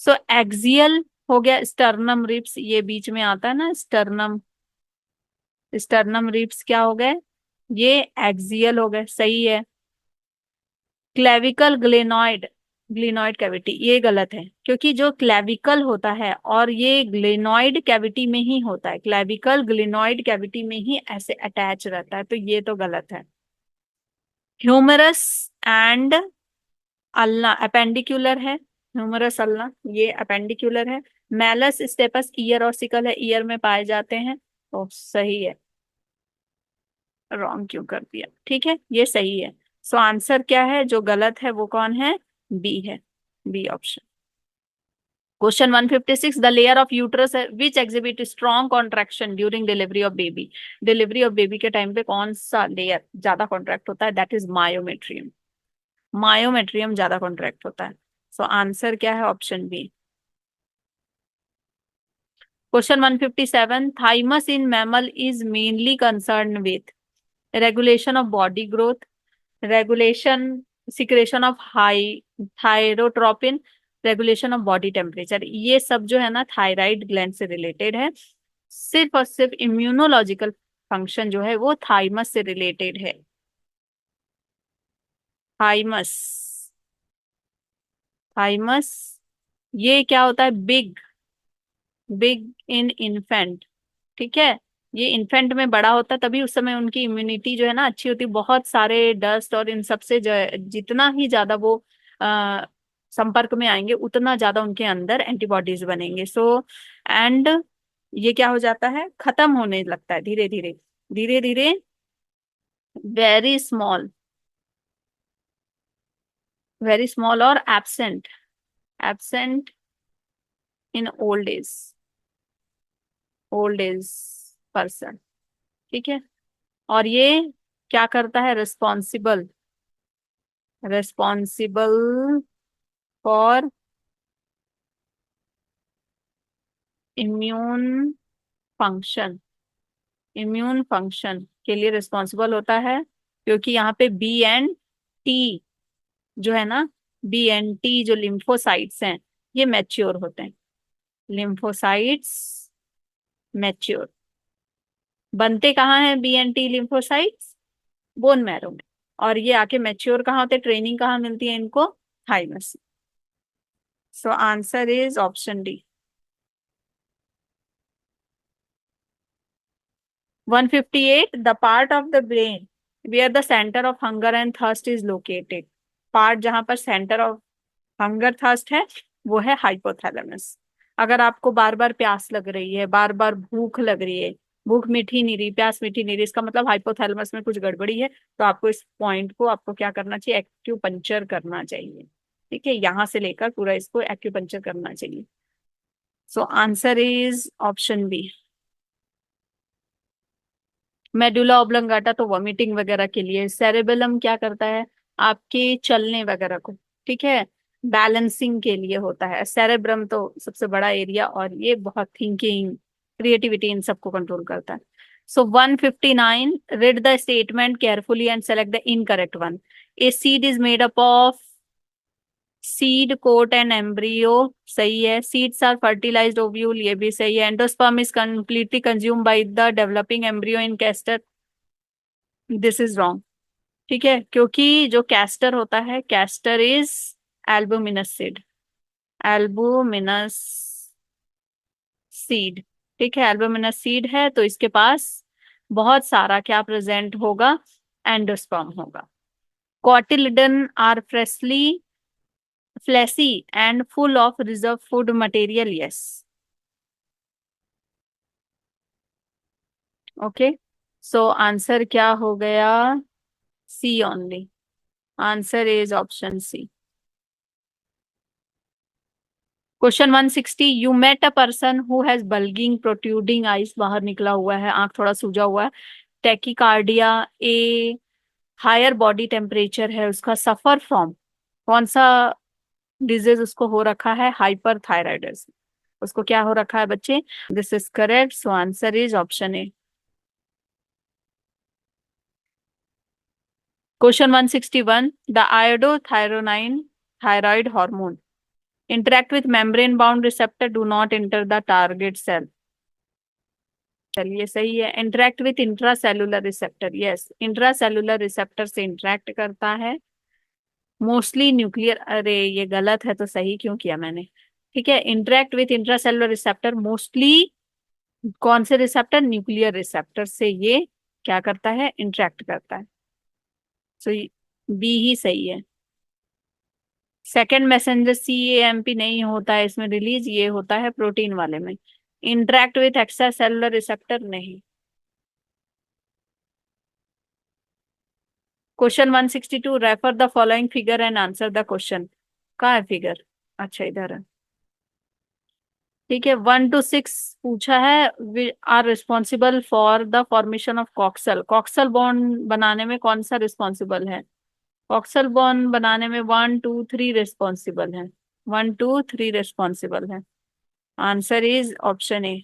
सो एक्सियल हो गया. स्टर्नम रिब्स ये बीच में आता है ना, स्टर्नम, स्टर्नम रिब्स क्या हो गए? ये एक्सियल हो गए, सही है. क्लेविकल ग्लेनॉइड, ग्लिनॉइड कैविटी, ये गलत है, क्योंकि जो क्लेविकल होता है और ये ग्लेनॉइड कैविटी में ही होता है, क्लेविकल ग्लिनॉइड कैविटी में ही ऐसे अटैच रहता है, तो ये तो गलत है. ह्यूमरस एंड अल्ना अपेंडिक्यूलर है, ह्यूमरस अल्ना ये अपेंडिक्यूलर है. मैलस स्टेपस ईयर और सिकल है, ईयर में पाए जाते हैं, तो सही है. रॉन्ग क्यों कर दिया? ठीक है, ये सही है. सो आंसर क्या है? जो गलत है वो कौन है? बी है, B option. Question 156. The layer of uterus which exhibit strong contraction during delivery of baby. Delivery of baby के टाइम पे कौन सा लेयर ज्यादा कॉन्ट्रैक्ट होता है? That is myometrium. मायोमेट्रियम ज्यादा कॉन्ट्रैक्ट होता है. सो आंसर क्या है? Option B. Question 157. Thymus in mammal is mainly concern with regulation of body growth, regulation secretion of high thyrotropin, regulation of body temperature. ये सब जो है ना थायराइड ग्लैंड से रिलेटेड है. सिर्फ और सिर्फ इम्यूनोलॉजिकल फंक्शन जो है वो थाइमस से रिलेटेड है. हाइमस। हाइमस ये क्या होता है? Big, big in infant. ठीक है, ये इन्फेंट में बड़ा होता है, तभी उस समय उनकी इम्यूनिटी जो है ना अच्छी होती है। बहुत सारे डस्ट और इन सब से जितना ही ज्यादा वो आ, संपर्क में आएंगे, उतना ज्यादा उनके अंदर एंटीबॉडीज बनेंगे। सो एंड ये क्या हो जाता है? खत्म होने लगता है धीरे धीरे, धीरे धीरे। वेरी स्मॉल, वेरी स्मॉल और absent, absent in old age, old age person. ठीक है, और ये क्या करता है? Responsible, responsible for immune function, immune function के लिए रिस्पॉन्सिबल होता है, क्योंकि यहाँ पे बी एंड टी जो है ना, बी एंड टी जो लिम्फोसाइट्स हैं, ये मैच्योर होते हैं। लिम्फोसाइट्स मैच्योर बनते कहाँ हैं? B and T lymphocytes bone marrow में। और ये आके मैच्योर कहाँ होते हैं? ट्रेनिंग कहाँ मिलती है इनको? Thymus. So answer is option D. 158, the part of the brain where the center of hunger and thirst is located। Part जहां पर सेंटर ऑफ हंगर थर्स्ट है, वो है हाइपोथैलेमस। अगर आपको बार बार प्यास लग रही है, बार बार भूख लग रही है, भूख मीठी नहीं रही, प्यास मीठी नहीं रही, इसका मतलब हाइपोथैलेमस में कुछ गड़बड़ी है। तो आपको इस पॉइंट को आपको क्या करना चाहिए? एक्यूपंक्चर करना चाहिए। ठीक है, यहां से लेकर पूरा इसको एक्यूपंक्चर करना चाहिए। So answer is option B. Medulla oblongata तो वॉमिटिंग वगैरह के लिए, सेरेबेलम क्या करता है? आपके चलने वगैरह को, ठीक है, बैलेंसिंग के लिए होता है। सेरेब्रम तो सबसे बड़ा एरिया, और ये बहुत थिंकिंग, क्रिएटिविटी, इन सबको कंट्रोल करता है। So 159, read the statement carefully and select the incorrect one. A seed is made up of seed coat and embryo, सही है। सीड्स आर फर्टिलाइज्ड ओव्यूल, ये भी सही है। Endosperm is completely consume by the developing embryo in castor, this is wrong. ठीक है, क्योंकि जो कैस्टर होता है, castor is albuminous seed, albuminous seed. ठीक है, एल्बुमिनस सीड है, तो इसके पास बहुत सारा क्या प्रेजेंट होगा? एंडोस्पर्म होगा। Cotyledon are freshly fleshy and full of reserve food material, yes. Okay, so answer क्या हो गया? C only. Answer is option C. Question 160, you met a person who has bulging protruding eyes, बाहर निकला हुआ है, आंख थोड़ा सूजा हुआ है। Tachycardia, a higher body temperature है उसका, सफर फ्रॉम कौन सा डिजीज उसको हो रखा है? Hyper thyroidism. उसको क्या हो रखा है बच्चे? This is correct, so answer is option A. Question 161, the iodothyronine thyroid hormone interact with membrane bound receptor do not enter the target cell। चलिए सही है। Interact with intracellular receptor, yes, intracellular receptor से interact करता है। Mostly nuclear, अरे ये गलत है, तो सही क्यों किया मैंने? ठीक है, interact with intracellular receptor mostly कौन से रिसेप्टर? न्यूक्लियर रिसेप्टर से ये क्या करता है? इंटरेक्ट करता है। सो बी ही सही है। सेकेंड मैसेंजर CAMP नहीं होता है इसमें रिलीज, ये होता है प्रोटीन वाले में। Interact with extra cellular receptor नहीं। Question 162, refer the following figure and answer the question. कहाँ है फिगर? अच्छा इधर है। ठीक है, 1 to 6 पूछा है, are responsible for the formation of coxal. Coxal bond बनाने में कौन सा रिस्पॉन्सिबल है? कॉक्सल बॉन्ड बनाने में 1 2 3 रिस्पॉन्सिबल है, 1 2 3 रिस्पॉन्सिबल है। Answer is option A.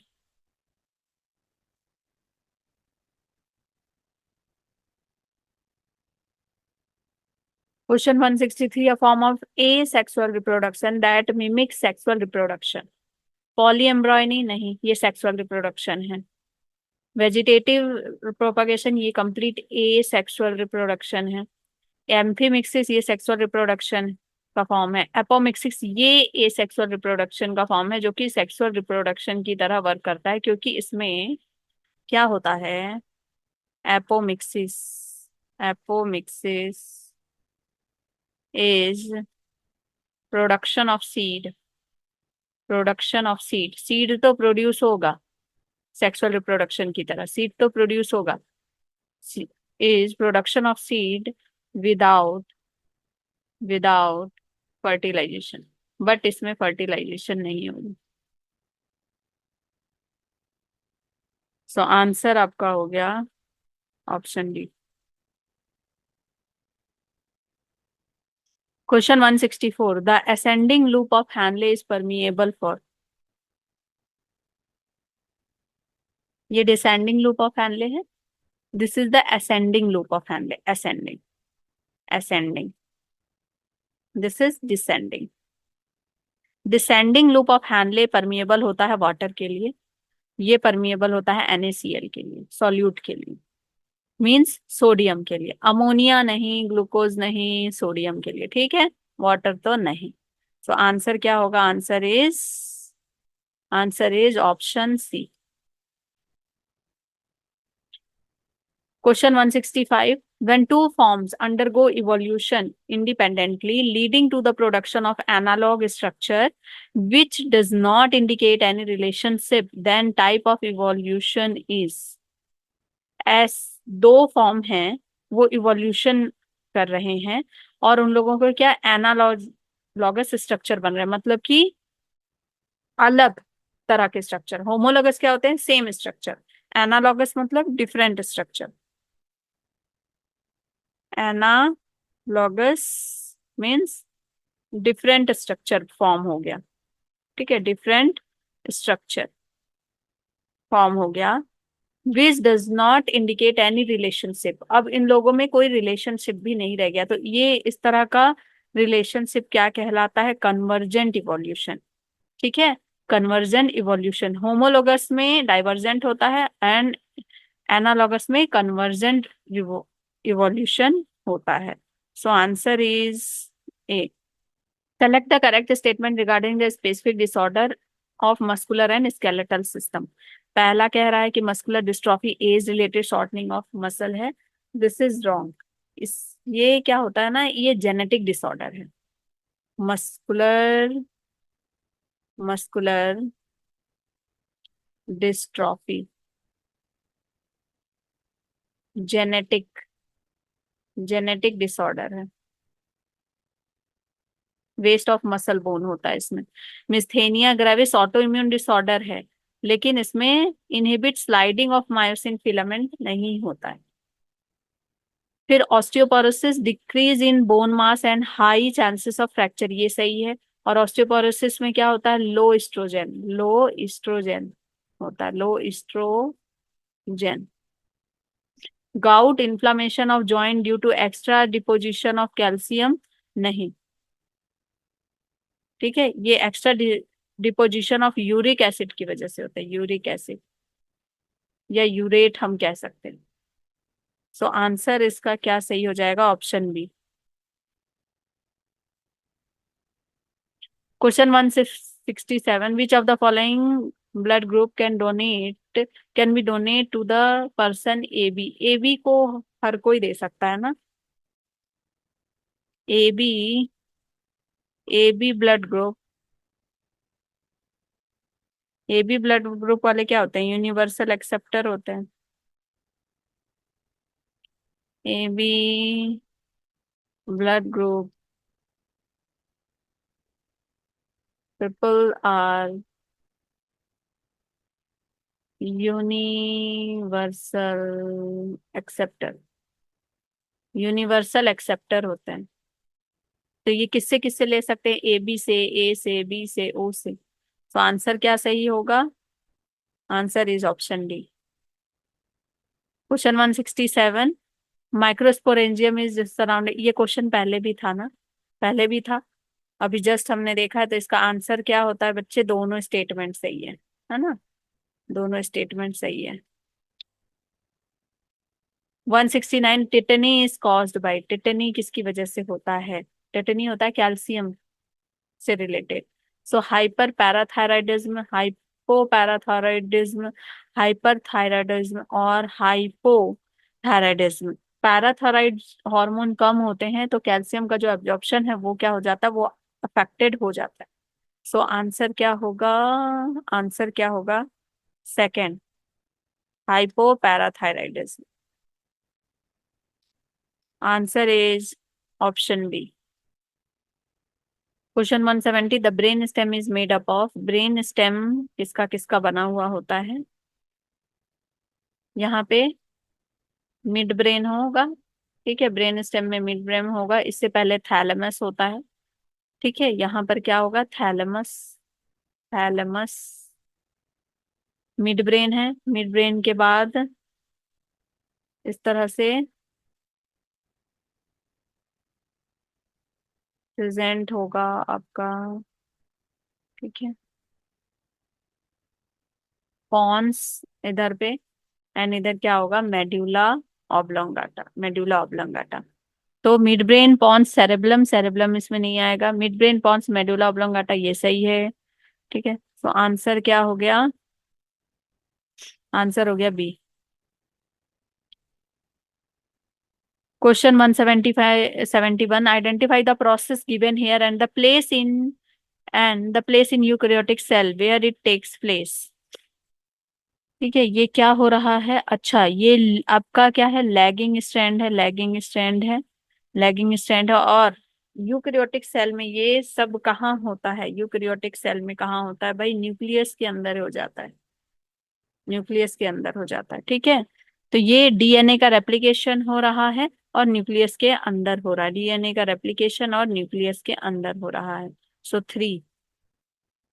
Question 163, a form of asexual reproduction that mimics sexual reproduction। पॉलीएम्ब्रॉयनी नहीं, ये सेक्सुअल रिप्रोडक्शन है। वेजिटेटिव प्रोपगेशन, ये कंप्लीट ए सेक्सुअल रिप्रोडक्शन है। एम्फीमिक्सिस ये सेक्सुअल रिप्रोडक्शन का फॉर्म है। एपोमिक्सिस ये सेक्सुअल रिप्रोडक्शन का फॉर्म है, जो कि सेक्सुअल रिप्रोडक्शन की तरह वर्क करता है, क्योंकि इसमें क्या होता है, apomixis, apomixis is production of seed, production of seed, seed तो प्रोड्यूस होगा सेक्सुअल रिप्रोडक्शन की तरह, सीड तो प्रोड्यूस होगा, is production of seed without without fertilization, but इसमें फर्टिलाइजेशन नहीं होगी। सो आंसर आपका हो गया option D. Question 164, the ascending loop of Henle is permeable for, ये डिसेंडिंग लूप ऑफ हैनले है, this is the ascending loop of Henle, ascending, ascending, this is descending. Descending loop of Henle permeable होता है water के लिए, ये permeable होता है NaCl के लिए, सॉल्यूट के लिए, मींस सोडियम के लिए, अमोनिया नहीं, ग्लूकोज नहीं, सोडियम के लिए, ठीक है, वाटर तो नहीं। सो आंसर क्या होगा, answer is option C. Question 165. When two forms undergo evolution independently, leading to the production of analog structure which does not indicate any relationship, then type of evolution is? S, दो form हैं, वो evolution कर रहे हैं, और उन लोगों को क्या एनालॉगस स्ट्रक्चर बन रहा है, मतलब कि अलग तरह के स्ट्रक्चर। होमोलोगस क्या होते हैं, सेम स्ट्रक्चर, एनालॉगस मतलब different structure, analogous means different structure form हो गया, ठीक है, डिफरेंट स्ट्रक्चर फॉर्म हो गया, which does not indicate any relationship. अब इन लोगों में कोई रिलेशनशिप भी नहीं रह गया, तो ये इस तरह का रिलेशनशिप क्या कहलाता है, कन्वर्जेंट इवोल्यूशन, ठीक है, कन्वर्जेंट इवोल्यूशन। होमोलोगस में डाइवर्जेंट होता है एंड एनालॉगस में कन्वर्जेंट इवोल्यूशन होता है। So answer is a. Select the correct statement regarding the specific disorder of muscular and skeletal system. पहला कह रहा है कि muscular dystrophy age related shortening of muscle है, दिस इज रॉन्ग। इस ये क्या होता है ना, ये जेनेटिक डिसऑर्डर है, muscular muscular dystrophy genetic genetic disorder है, वेस्ट ऑफ मसल बोन होता है इसमें। मिस्थेनिया ग्रेविस ऑटो इम्यून डिसऑर्डर है, लेकिन इसमें inhibit sliding of myosin filament नहीं होता है। फिर osteoporosis decrease in bone mass and high chances of fracture, ये सही है। और ऑस्टियोपोरोसिस में क्या होता है, लो एस्ट्रोजन, लो एस्ट्रोजन होता है, low oestrogen. Gout inflammation of joint due to extra deposition of calcium, नहीं, ठीक है, ये extra deposition of uric acid की वजह से होता है, यूरिक एसिड या यूरेट हम कह सकते हैं। सो आंसर इसका क्या सही हो जाएगा, option B. Question 167, which of the following blood group can be donate to the person A B. A B को हर कोई दे सकता है ना, A B, A B blood group, A B blood group वाले क्या होते हैं, यूनिवर्सल एक्सेप्टर होते हैं। A B blood group people are universal acceptor, universal acceptor होते हैं। तो ये किससे किससे ले सकते हैं, ए बी से, ए से, बी से, ओ से। तो आंसर क्या सही होगा, answer is option D. Question 167, microsporangium is surrounding, ये क्वेश्चन पहले भी था ना, पहले भी था, अभी जस्ट हमने देखा है, तो इसका आंसर क्या होता है बच्चे, दोनों स्टेटमेंट सही है, ना, दोनों स्टेटमेंट सही है। 169 टिटनी इज कॉज्ड बाय, टिटनी किसकी वजह से होता है? टिटनी होता है कैल्शियम से related. So hyperparathyroidism, hypoparathyroidism, hyperthyroidism और हाइपोथायराइडिज्म। पैराथायराइड हार्मोन कम होते हैं तो कैल्शियम का जो एब्जॉर्प्शन है वो क्या हो जाता है, वो अफेक्टेड हो जाता है। सो आंसर क्या होगा? आंसर क्या होगा? Second, hypoparathyroidism. Answer is option B. Question 170, the brain stem is made up of, brain stem किसका किसका बना हुआ होता है? यहाँ पे मिड ब्रेन होगा, ठीक है, ब्रेन स्टेम में मिड ब्रेन होगा, इससे पहले थैलेमस होता है, ठीक है, यहाँ पर क्या होगा? थैलेमस, थैलेमस मिड ब्रेन है, मिड ब्रेन के बाद इस तरह से प्रेजेंट होगा आपका, ठीक है, पॉन्स इधर पे, एंड इधर क्या होगा? Medulla oblongata, medulla oblongata. तो mid brain pons cerebellum, cerebellum इसमें नहीं आएगा, mid brain pons medulla oblongata ये सही है, ठीक है। तो आंसर क्या हो गया? आंसर हो गया B. Question 175 71, identify the process given here and the place in eukaryotic cell where it takes place. ठीक है, ये क्या हो रहा है? अच्छा, ये आपका क्या है? लैगिंग स्ट्रैंड है, लैगिंग स्ट्रैंड है, लैगिंग स्ट्रैंड है। और यूकैरियोटिक सेल में ये सब कहाँ होता है? यूकैरियोटिक सेल में कहाँ होता है भाई? न्यूक्लियस के अंदर हो जाता है, न्यूक्लियस के अंदर हो जाता है, ठीक है। तो ये डीएनए का रेप्लिकेशन हो रहा है और न्यूक्लियस के अंदर हो रहा है, डीएनए का रेप्लिकेशन और न्यूक्लियस के अंदर हो रहा है। So three,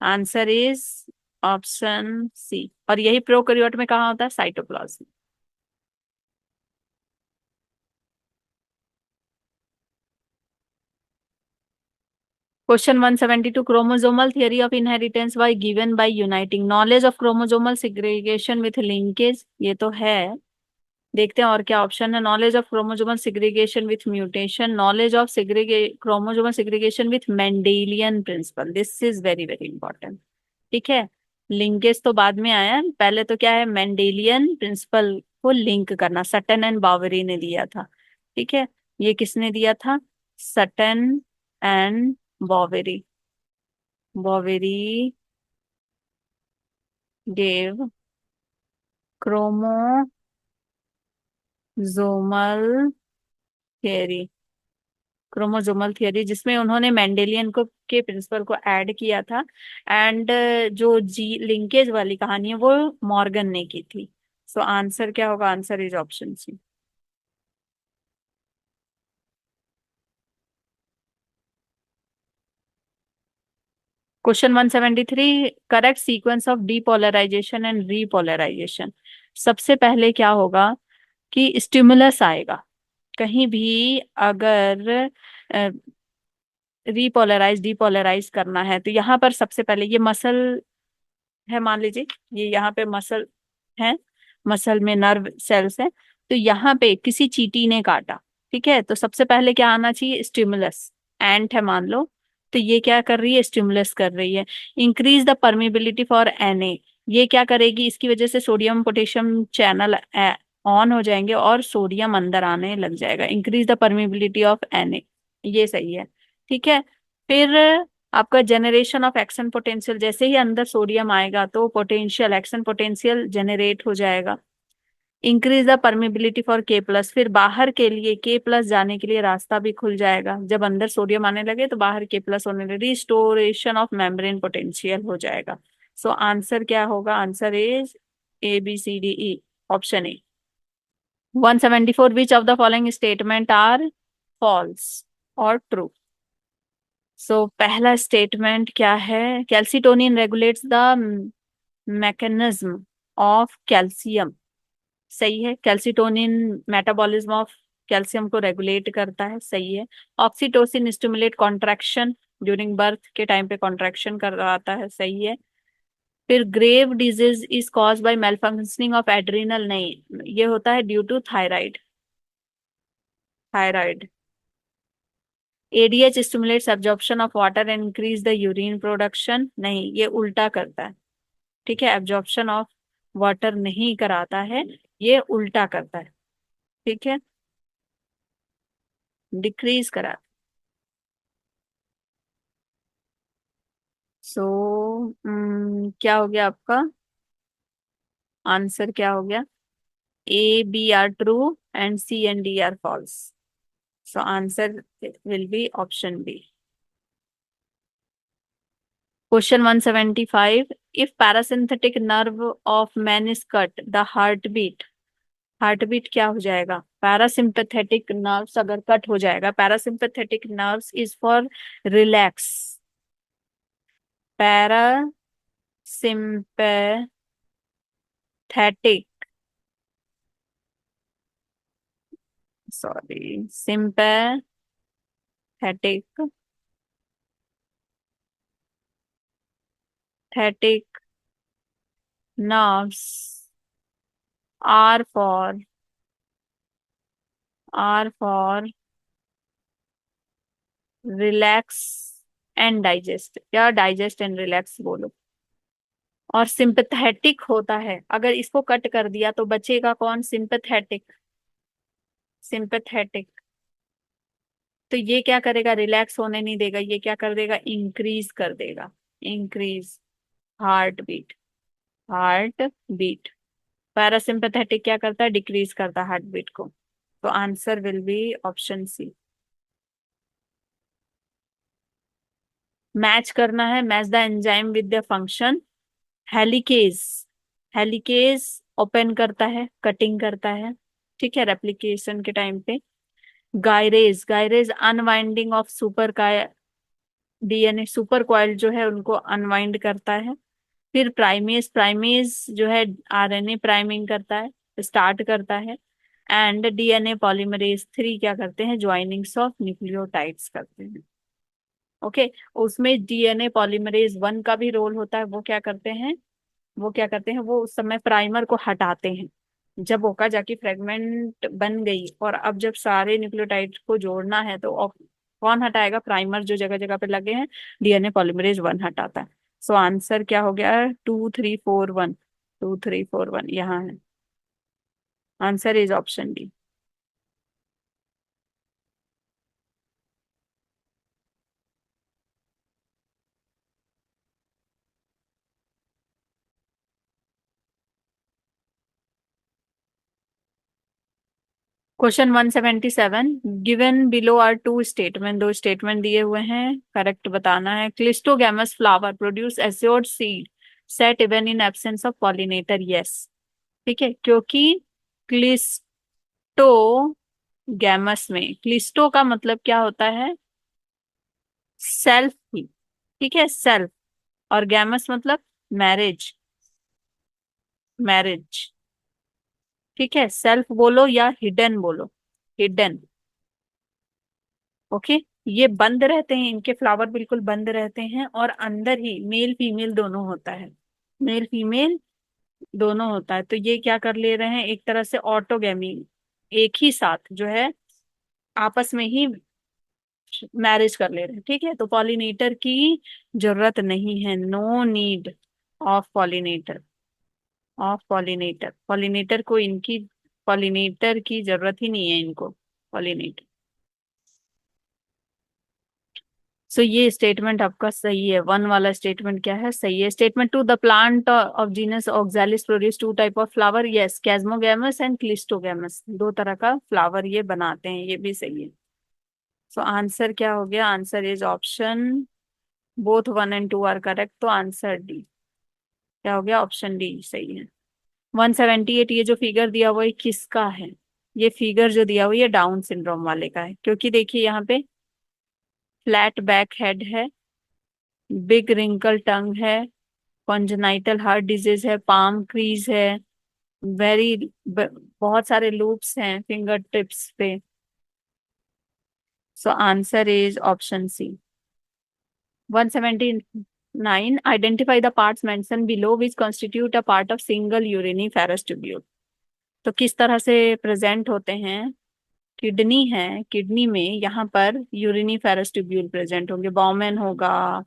answer is option C. और यही प्रोकैरियोट में कहाँ होता है? Cytoplasm. Question 172, chromosomal theory of inheritance was given by uniting knowledge of chromosomal segregation with linkage, ये तो है। देखते हैं और क्या ऑप्शन है। Knowledge of chromosomal segregation with mutation, knowledge of chromosomal segregation with Mendelian principle, this is very very important, ठीक है। लिंकेज तो बाद में आया, पहले तो क्या है? मेंडेलियन प्रिंसिपल को लिंक करना, सटन एंड बावरी ने दिया था, ठीक है। ये किसने दिया था? Sutton and Boveri, Boveri gave chromosomal theory, chromosomal theory जिसमें उन्होंने मेंडेलियन को के प्रिंसिपल को ऐड किया था। एंड जो जी लिंकेज वाली कहानी है वो मॉर्गन ने की थी। सो आंसर क्या होगा? Answer is option C. Question 173, correct sequence of depolarization and repolarization. सबसे पहले क्या होगा कि स्टिमुलस आएगा, कहीं भी अगर रीपोलराइज डीपोलराइज करना है तो यहाँ पर सबसे पहले ये मसल है, मान लीजिए ये यहाँ पे मसल है, मसल में नर्व सेल्स है, तो यहाँ पे किसी चींटी ने काटा, ठीक है, तो सबसे पहले क्या आना चाहिए? स्टिमुलस। एंट है मान लो, तो ये क्या कर रही है? स्टिमुलस कर रही है। Increase the permeability for Na, ये क्या करेगी? इसकी वजह से सोडियम पोटेशियम चैनल ऑन हो जाएंगे और सोडियम अंदर आने लग जाएगा। Increase the permeability of Na, ये सही है, ठीक है। फिर आपका जनरेशन ऑफ एक्शन पोटेंशियल, जैसे ही अंदर सोडियम आएगा तो पोटेंशियल, एक्शन पोटेंशियल जनरेट हो जाएगा। Increase the permeability for K+, फिर बाहर के लिए K+ जाने के लिए रास्ता भी खुल जाएगा, जब अंदर सोडियम आने लगे तो बाहर K+ होने लगे, रिस्टोरेशन ऑफ मेम्ब्रेन पोटेंशियल हो जाएगा। सो आंसर क्या होगा? Answer is ABCDE, option A. 174, which of the following statement are false or true? So पहला स्टेटमेंट क्या है? Calcitonin regulates the mechanism of calcium, सही है। कैल्सिटोनिन मेटाबॉलिज्म ऑफ कैल्शियम को रेगुलेट करता है, सही है। Oxytocin stimulate contraction, during birth के टाइम पे कॉन्ट्रैक्शन करवाता है, सही है। फिर Grave disease is cause by malfunctioning of adrenal, नहीं, ये होता है due to thyroid, thyroid. ADH stimulates absorption of water and increase the urine production, नहीं, ये उल्टा करता है। ठीक है, एब्जॉर्प्शन ऑफ वाटर नहीं कराता है, ये उल्टा करता है। ठीक है, डिक्रीज करा। सो क्या हो गया आपका आंसर, क्या हो गया? A B are true and C and D are false. So answer will be option B. Question 175, if parasympathetic nerve of man is cut the heart beat, heart beat क्या हो जाएगा? पैरासिम्पथेटिक नर्व्स अगर cut हो जाएगा, parasympathetic nerves is for relax, parasympathetic, sorry, sympathetic, thetic nerves are for relax and digest, या digest and relax बोलो। और sympathetic होता है, अगर इसको कट कर दिया तो बचेगा कौन? Sympathetic, sympathetic. तो ये क्या करेगा? रिलैक्स होने नहीं देगा, ये क्या कर देगा? इंक्रीज कर देगा, increase heart beat, heart beat. Parasympathetic क्या करता है? डिक्रीज करता है हार्ट बीट को। तो answer will be option C. Match करना है, match the enzyme with the function. Helicase, helicase open करता है, कटिंग करता है, ठीक है, रेप्लिकेशन के टाइम पे। Gyrase, gyrase unwinding of super का डीएनए, सुपर कॉइल जो है उनको अनवाइंड करता है। फिर प्राइमेज, प्राइमेज जो है आरएनए प्राइमिंग करता है, स्टार्ट करता है। एंड डीएनए पॉलीमरेज 3 क्या करते हैं? ज्वाइनिंग्स ऑफ न्यूक्लियोटाइड्स करते हैं। ओके, उसमें डीएनए पॉलीमरेज 1 का भी रोल होता है, वो क्या करते हैं? वो क्या करते हैं? वो उस समय प्राइमर को हटाते हैं, जब ओकाजाकी फ्रेगमेंट बन गई और अब जब सारे न्यूक्लियोटाइड को जोड़ना है तो कौन हटाएगा? प्राइमर जो जगह जगह पे लगे हैं, डीएनए पॉलीमरेज 1 हटाता है। सो आंसर क्या हो गया? 2 3 4 1, 2 3 4 1 यहाँ है। Answer is option D. Question 177, given below are two statement, 2 statement दिए हुए हैं, करेक्ट बताना है। Cleistogamous flower produce assured seed set even in absence of pollinator, yes. ठीक है, क्योंकि क्लिस्टोगैमस में, क्लिस्टो का मतलब क्या होता है? सेल्फ ही, ठीक है, सेल्फ। और गैमस मतलब मैरिज, मैरिज। ठीक है, सेल्फ बोलो या हिडन बोलो, हिडन। ओके, ये बंद रहते हैं, इनके फ्लावर बिल्कुल बंद रहते हैं और अंदर ही मेल फीमेल दोनों होता है, मेल फीमेल दोनों होता है। तो ये क्या कर ले रहे हैं? एक तरह से ऑटोगैमी, एक ही साथ जो है आपस में ही मैरिज कर ले रहे हैं। ठीक है, तो पॉलिनेटर की जरूरत नहीं है, no need of pollinator, of pollinator, pollinator को इनकी, पॉलिनेटर की जरूरत ही नहीं है इनको, पॉलिनेटर। सो ये स्टेटमेंट आपका सही है, 1 वाला स्टेटमेंट क्या है? सही है। Statement 2, the plant of genus Oxalis produce 2 type of flower, yes, chasmogamous and cleistogamous, 2 तरह का फ्लावर ये बनाते हैं, ये भी सही है। सो आंसर क्या हो गया? Answer is option, both 1 and 2 are correct, तो आंसर डी क्या हो गया? ऑप्शन डी सही है। 178, ये जो फिगर दिया हुआ है किसका है? ये फिगर जो दिया हुआ है ये डाउन सिंड्रोम वाले का है, क्योंकि देखिए यहाँ पे फ्लैट बैक हेड है, बिग रिंकल टंग है, कॉन्जेनाइटल हार्ट डिजीज है, पाम क्रीज है, वेरी बहुत सारे लूप्स हैं फिंगर टिप्स पे। So answer is option C. 179, identify the parts mention below which constitute a part of single uriniferous tubule. तो किस तरह से प्रेजेंट होते हैं किडनी है, किडनी में यहाँ पर यूरिनीफेरस ट्यूब्यूल प्रेजेंट होंगे, बॉमेन होगा,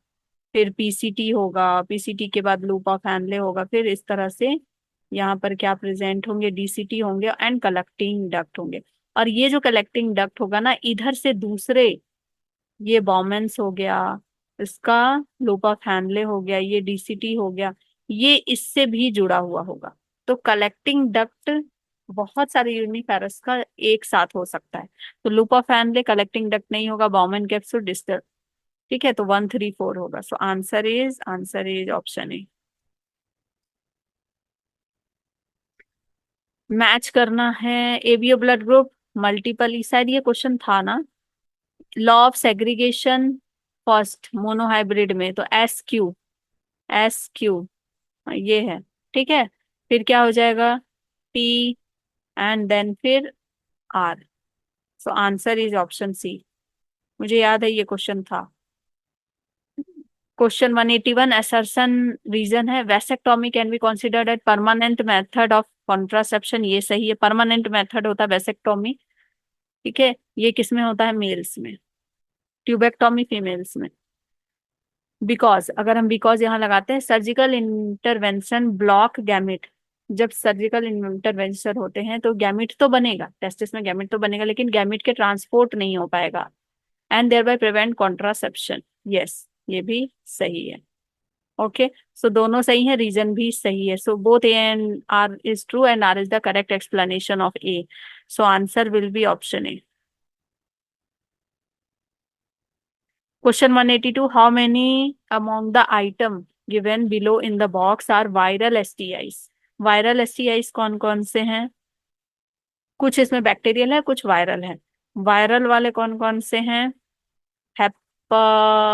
फिर पीसीटी होगा, पीसीटी के बाद लूप ऑफ हैनले होगा, फिर इस तरह से यहाँ पर क्या प्रेजेंट होंगे, डीसीटी होंगे एंड कलेक्टिंग डक्ट होंगे। और ये जो कलेक्टिंग डक्ट होगा ना, इधर से दूसरे, ये बॉमेंस हो गया, इसका लूप ऑफ हैनले हो गया, ये डीसीटी हो गया, ये इससे भी जुड़ा हुआ होगा। तो कलेक्टिंग डक्ट बहुत सारे यूनिफेरस का एक साथ हो सकता है। तो loop of Henle collecting duct नहीं होगा, बॉमेन कैप्सूल डिस्टल। ठीक है, तो 1 3 4 होगा। सो answer is option A. Match करना है एबीओ ब्लड ग्रुप मल्टीपल, शायद ये क्वेश्चन था ना। Law of segregation first monohybrid में, तो एस क्यू ये है। ठीक है, फिर क्या हो जाएगा, पी एंड देन फिर R. So answer is option C. मुझे याद है ये क्वेश्चन था। क्वेश्चन 181 असर्शन रीजन है, vasectomy can be considered at permanent method of contraception. ये सही है, परमानेंट मेथड होता है वेसेक्टोमी। ठीक है, ये किस में होता है, मेल्स में, ट्यूबेक्टोमी फीमेल्स में। बिकॉज अगर हम बिकॉज यहाँ लगाते हैं, सर्जिकल इंटरवेंशन ब्लॉक गैमिट। जब सर्जिकल इंटरवेंशन होते हैं तो गैमिट तो बनेगा, टेस्टिस में गैमिट तो बनेगा, लेकिन गैमिट के ट्रांसपोर्ट नहीं हो पाएगा and thereby prevent contraception. Yes, ये भी सही है। ओके, सो दोनों सही है, रीजन भी सही है। So both A and R is true and R is the correct explanation of A. So answer will be option A. Question 182. How many among the item given below in the box are viral STIs? Viral STIs कौन कौन से हैं? कुछ इसमें bacterial है, कुछ viral है। Viral वाले कौन कौन से हैं? हेपाटाइटिस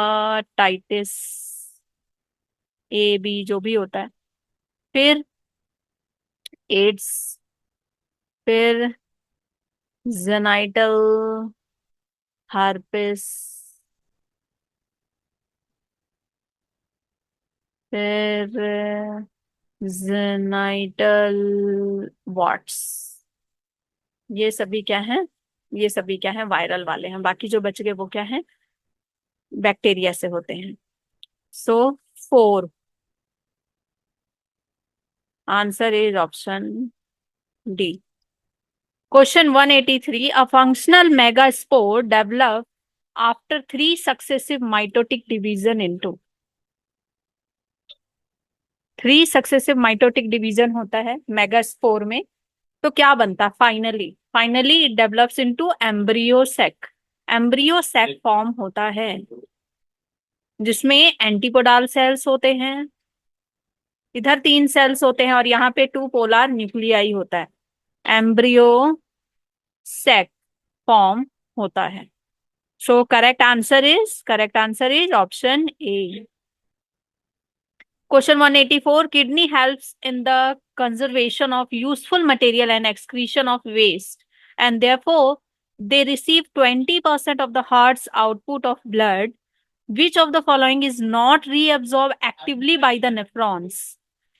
ए बी जो भी होता है, फिर एड्स, फिर जेनाइटल हार्पिस, फिर जेनाइटल वॉट्स। ये सभी क्या है, ये सभी क्या है, वायरल वाले हैं। बाकी जो बच गए वो क्या है, बैक्टीरिया से होते हैं। सो 4, answer is option D. Question 183. A functional megaspore develop after 3 successive mitotic division into. 3 successive mitotic division होता है मेगास्पोर में, तो क्या बनता, finally finally it develops into embryo sac. Embryo sac form होता है जिसमें एंटीपोडाल सेल्स होते हैं, इधर 3 सेल्स होते हैं और यहाँ पे 2 पोलर न्यूक्लियाई होता है। एम्ब्रियो सेक फॉर्म होता है। So correct answer is option A. Question 184. Kidney helps in the conservation of useful material and excretion of waste and therefore they receive 20% of the heart's output of blood. Which of the following is not reabsorbed actively by the nephrons?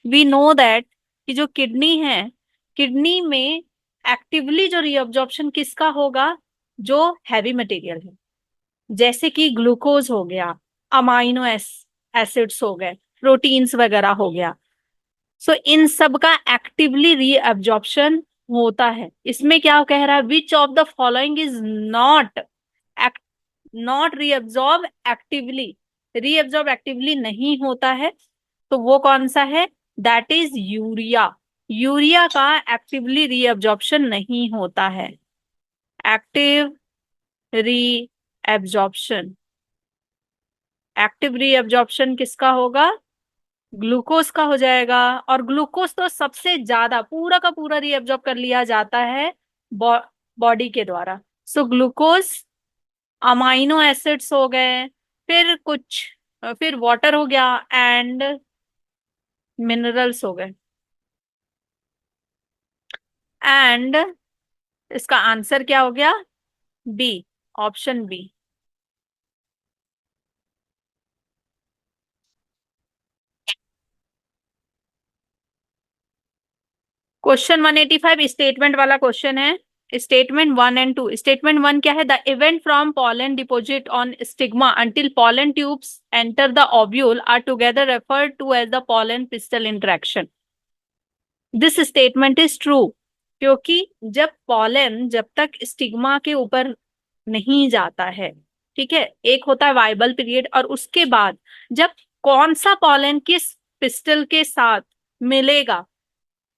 We know that कि जो kidney है, kidney में actively जो reabsorption किसका होगा, जो heavy material है, जैसे कि ग्लूकोज हो गया, अमाइनो एसिड्स हो गए, प्रोटीन्स वगैरह हो गया। सो इन सब का एक्टिवली रीअब्जॉर्प्शन होता है। इसमें क्या कह रहा है, विच of the following is not not reabsorb actively, reabsorb actively नहीं होता है, तो वो कौन सा है, दैट इज यूरिया। यूरिया का एक्टिवली रीअब्जॉर्प्शन नहीं होता है। एक्टिव रीअब्जॉर्प्शन, एक्टिव रीअब्जॉर्प्शन किसका होगा, ग्लूकोज का हो जाएगा। और ग्लूकोज तो सबसे ज्यादा पूरा का पूरा रीअब्जॉर्ब कर लिया जाता है बॉडी के द्वारा। सो ग्लूकोज, अमाइनो एसिड्स हो गए, फिर कुछ, फिर वाटर हो गया एंड मिनरल्स हो गए। एंड इसका आंसर क्या हो गया, B, option B. Question 185 statement वाला क्वेश्चन है। Statement 1 and 2। स्टेटमेंट 1 क्या है? The event from pollen deposit on stigma until pollen tubes enter the ovule are together referred to as the pollen pistil interaction। This statement is true, क्योंकि जब pollen जब तक stigma के ऊपर नहीं जाता है, ठीक है, एक होता है वाइबल पीरियड, और उसके बाद जब कौन सा पॉलन किस पिस्टल के साथ मिलेगा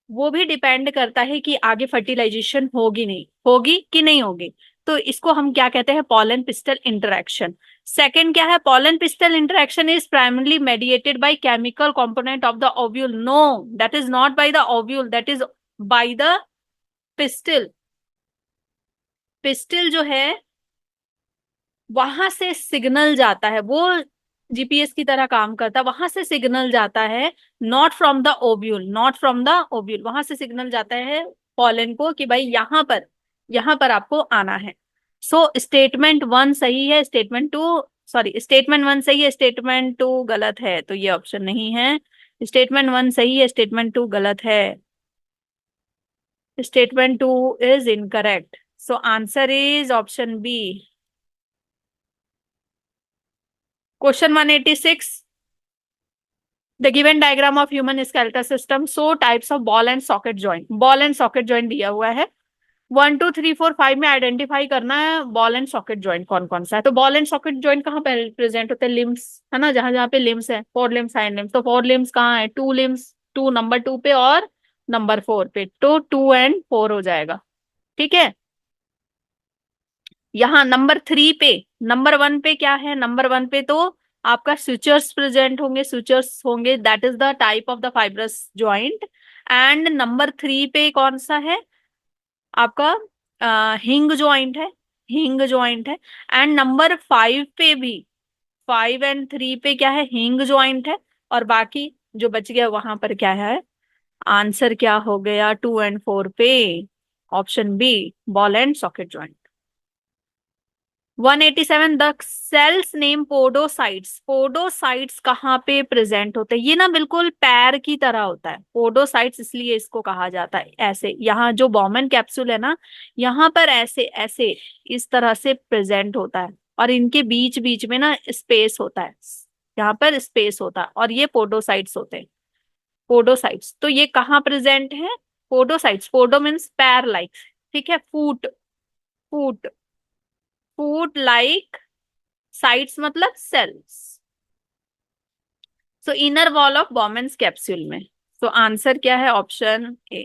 वो भी डिपेंड करता है कि आगे फर्टिलाइजेशन होगी कि नहीं होगी। तो इसको हम क्या कहते हैं? Pollen pistil interaction. सेकंड क्या है? Pollen pistil interaction is primarily mediated by chemical component of the ovule. No, that is not by the ovule, that is by the pistil. Pistil जो है वहां से सिग्नल जाता है, वो जीपीएस की तरह काम करता है, वहां से सिग्नल जाता है, not from the ovule, not from the ovule, वहां से सिग्नल जाता है पॉलन को कि भाई यहां पर आपको आना है। सो स्टेटमेंट 1 सही है, स्टेटमेंट 1 सही है, स्टेटमेंट 2 गलत है, तो ये ऑप्शन नहीं है। स्टेटमेंट 1 सही है, स्टेटमेंट 2 गलत है, statement 2 is incorrect. So answer is option B. Question 186. The given diagram of human skeletal system show types of ball and socket joint। Ball and socket joint दिया हुआ है। 1 2 3 4 5 में आइडेंटिफाई करना है बॉल एंड सॉकेट जॉइंट कौन कौन सा है। तो बॉल एंड सॉकेट जॉइंट कहाँ पे प्रेजेंट होते हैं? लिम्स, है ना, जहां जहां पे लिम्स है, 4 लिम्स, हाइंड लिम्स। तो 4 लिम्स कहाँ है? 2 लिम्स, 2 नंबर 2 पे और नंबर 4 पे, तो 2 and 4 हो जाएगा। ठीक है, यहाँ नंबर 3 पे, नंबर 1 पे क्या है? नंबर 1 पे तो आपका सुचर्स प्रेजेंट होंगे, सुचर्स होंगे, that is the type of the fibrous joint. And number 3 पे कौन सा है? आपका हिंग जॉइंट है, हिंग जॉइंट है। एंड नंबर 5 पे भी, 5 and 3 पे क्या है? हिंग जॉइंट है। और बाकी जो बच गया वहां पर क्या है? आंसर क्या हो गया 2 and 4 पे? Option B, ball and socket joint. 187। The cells name podocytes. Podocytes कहाँ पे प्रेजेंट होते हैं? ये ना बिल्कुल पैर की तरह होता है पोडोसाइट्स, इसलिए इसको कहा जाता है ऐसे। यहाँ जो बॉमन कैप्सूल है ना, यहाँ पर ऐसे ऐसे इस तरह से प्रेजेंट होता है, और इनके बीच बीच में ना स्पेस होता है, यहाँ पर स्पेस होता है, और ये पोडोसाइट्स होते हैं। पोडोसाइट्स तो ये कहाँ प्रेजेंट है? पोडोसाइट्स, पोडो मीन्स पैर लाइक, ठीक है, foot, foot, foot like, cytes मतलब cells. So inner wall of Bowman's capsule में। सो आंसर क्या है? Option A.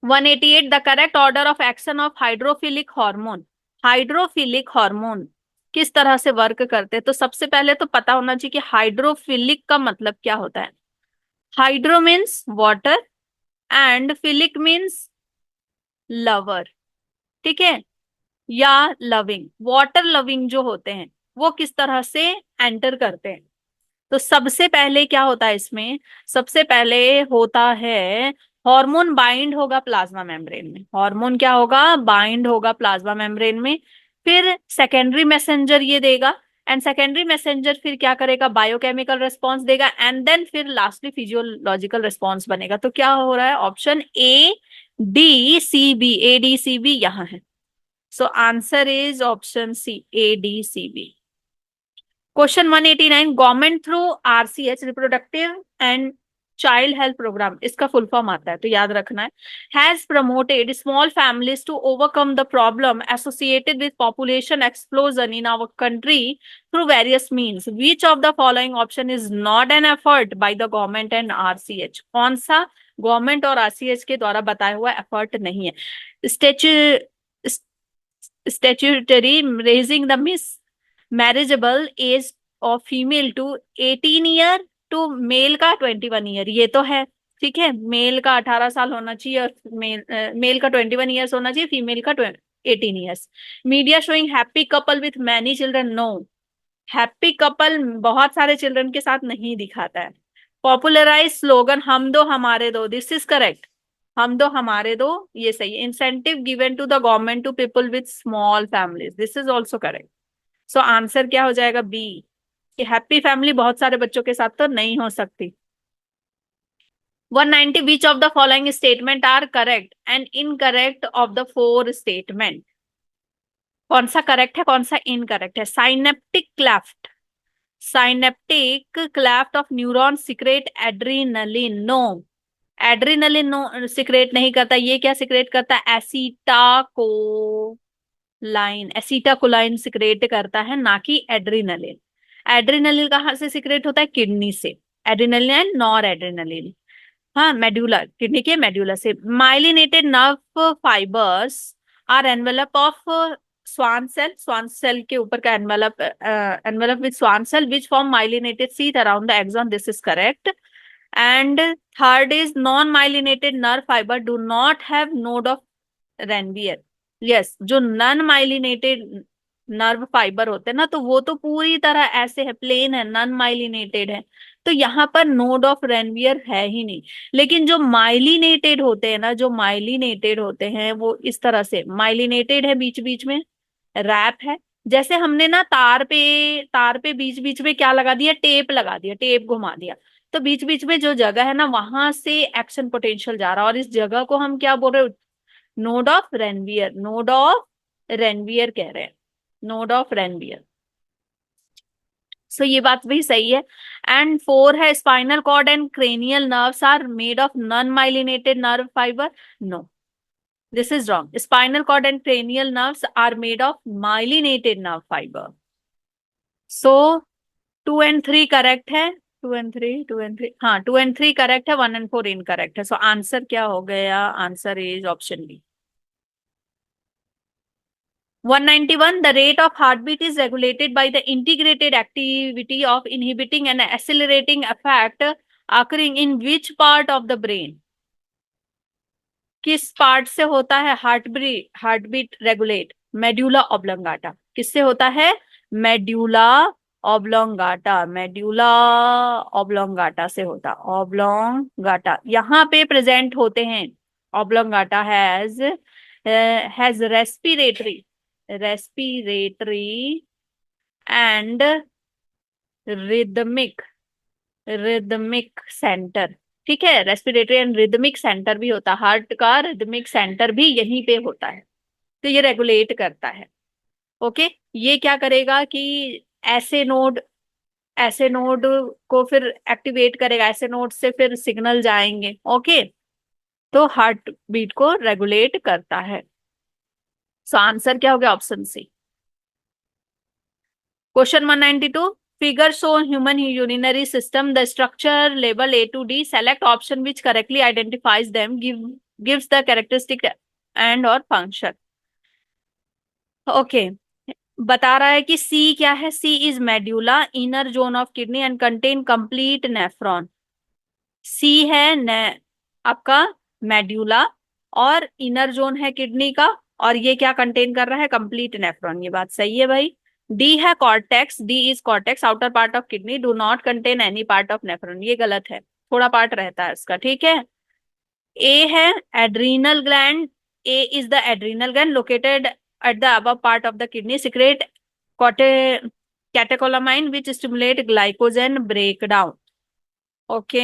188। The correct order of action of hydrophilic hormone. Hydrophilic hormone किस तरह से वर्क करते हैं? तो सबसे पहले तो पता होना चाहिए कि हाइड्रोफिलिक का मतलब क्या होता है। Hydro means water and philic means lover, ठीक है, या लविंग। वाटर लविंग जो होते हैं वो किस तरह से एंटर करते हैं? तो सबसे पहले क्या होता है इसमें? सबसे पहले होता है हार्मोन बाइंड होगा प्लाज्मा मेम्ब्रेन में। हार्मोन क्या होगा? बाइंड होगा प्लाज्मा मेम्ब्रेन में। फिर सेकेंडरी मैसेंजर ये देगा, एंड सेकेंडरी मैसेंजर फिर क्या करेगा? बायोकेमिकल रिस्पॉन्स देगा, एंड देन फिर लास्टली फिजियोलॉजिकल रिस्पॉन्स बनेगा। तो क्या हो रहा है? Option A D C B, A D C B यहाँ है। So answer is option C, A D C B. Question 189। Government through RCH, reproductive and child health program, इसका फुल फॉर्म आता है तो याद रखना है, has promoted small families to overcome the problem associated with population explosion in our country through various means. Which of the following option is not an effort by the government and RCH? कौन सा government और RCH के द्वारा बताया हुआ effort नहीं है? Statutory raising the miss marriageable age of female to 18 year to male का 21 ईयर, ये तो है, ठीक है, मेल का 18 साल होना चाहिए और मेल का 21 ईयर्स होना चाहिए, फीमेल का 18 years. Media showing happy couple with many children. No, happy couple बहुत सारे चिल्ड्रन के साथ नहीं दिखाता है। पॉपुलराइज स्लोगन हम दो हमारे दो, दिस इज करेक्ट, हम दो हमारे दो, ये सही है। Incentive given to the government to people with small families, this is also correct. So answer क्या हो जाएगा? बी, कि हैप्पी फैमिली बहुत सारे बच्चों के साथ तो नहीं हो सकती। 190 which of the following statement are correct and incorrect of the four statement? कौन सा करेक्ट है, कौन सा इनकरेक्ट है? Synaptic cleft of neuron secrete adrenaline, no. Adrenaline no secrete नहीं करता। ये क्या सिक्रेट करता है? एसीटाकोलाइन सिक्रेट करता है, ना कि एड्रीनलिन। एड्रीनलिन कहाँ से सिक्रेट होता है? किडनी से। एड्रीनलिन नॉर एड्रीनलिन, हाँ, मेड्यूलर, किडनी के मेड्यूलर से। Myelinated nerve fibres are envelop of Schwann cell के ऊपर का envelop with Schwann cell which form myelinated sheath around the axon, this is correct. And third is non myelinated nerve fibre do not have node of Ranvier. Yes, जो non myelinated nerve fibre होते हैं ना, तो वो तो पूरी तरह ऐसे है, प्लेन है, नॉन माइलिनेटेड है, तो यहाँ पर नोड ऑफ रेनवियर है ही नहीं। लेकिन जो माइलिनेटेड होते हैं ना, जो माइलिनेटेड होते हैं वो इस तरह से माइलिनेटेड है, बीच बीच में रैप है। जैसे हमने ना तार पे बीच बीच में क्या लगा दिया? टेप लगा दिया, टेप घुमा दिया, तो बीच बीच में जो जगह है ना, वहां से एक्शन पोटेंशियल जा रहा है, और इस जगह को हम क्या बोल रहे हैं? Node of Ranvier, node of Ranvier कह रहे हैं, नोड ऑफ रेनवियर। सो ये बात भी सही है। एंड फोर है spinal cord and cranial nerves are made of non myelinated nerve fibre, no, this is wrong. Spinal cord and cranial nerves are made of myelinated nerve fibre. So 2 and 3 correct है। 2 and 3 हाँ, 2 and 3 correct है, 1 and 4 incorrect है। So answer क्या हो गया? Answer is option B. 191 the rate of heartbeat is regulated by the integrated activity of inhibiting and accelerating effect occurring in which part of the brain? किस part से होता है heart beat regulate? Medulla oblongata. किससे होता है? Medulla oblongata से होता। Oblongata यहाँ पे प्रेजेंट होते हैं। Oblongata has respiratory and rhythmic centre. ठीक है, रेस्पिरेटरी एंड रिदमिक सेंटर भी होता है, हार्ट का रिदमिक सेंटर भी यहीं पे होता है, तो ये रेगुलेट करता है। ओके, ये क्या करेगा कि ऐसे नोड को फिर एक्टिवेट करेगा, ऐसे नोड से फिर सिग्नल जाएंगे। ओके, तो हार्ट बीट को रेगुलेट करता है। सो आंसर क्या हो गया? Option C. Question 192 figure show human urinary system, the structure label A to D, select option which correctly identifies them, gives the characteristic and or function। Okay, बता रहा है कि सी क्या है? C is medulla, inner zone of kidney and contain complete nephron. C है आपका medulla, और inner zone है किडनी का, और ये क्या कंटेन कर रहा है? Complete nephron. ये बात सही है भाई। डी है cortex, D is cortex, outer part of kidney, do not contain any part of nephron. ये गलत है, थोड़ा पार्ट रहता है इसका। ठीक है। ए है adrenal gland, A is the adrenal gland located at the above part of the kidney, secrete catecholamine which stimulate glycogen breakdown. Okay,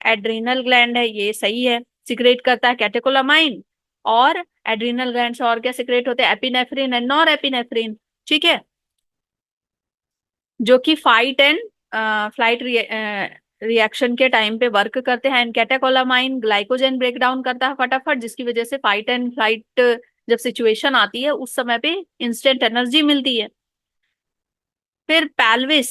adrenal gland है, ये सही है, सिक्रेट करता है कैटेकोलामाइन। और एड्रीनल ग्लैंड से और क्या सिक्रेट होते हैं? Epinephrine and norepinephrine. ठीक है, जो कि फाइट एंड फ्लाइट रिएक्शन के टाइम पे वर्क करते हैं। And catecholamine glycogen break down करता है फटाफट, जिसकी वजह से फाइट एंड फ्लाइट जब सिचुएशन आती है उस समय पे इंस्टेंट एनर्जी मिलती है। फिर पैल्विस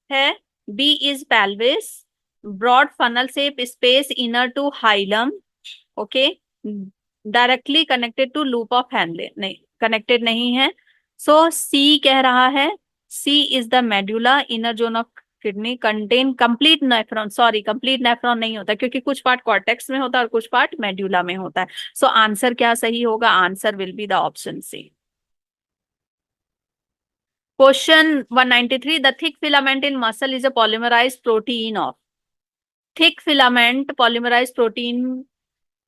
है, B is pelvis, broad funnel shape space inner to hilum. Okay, directly connected to loop of Henle, नहीं कनेक्टेड नहीं है। सो सी कह रहा है, C is the medulla, inner zone of kidney, contain complete nephron. Sorry, complete nephron नहीं होता, क्योंकि कुछ पार्ट कॉर्टेक्स में होता है और कुछ पार्ट मेड्यूला में होता है। सो आंसर क्या सही होगा? Answer will be the option C. Question 193 the thick filament in muscle is a polymerised protein of. Thick filament polymerised protein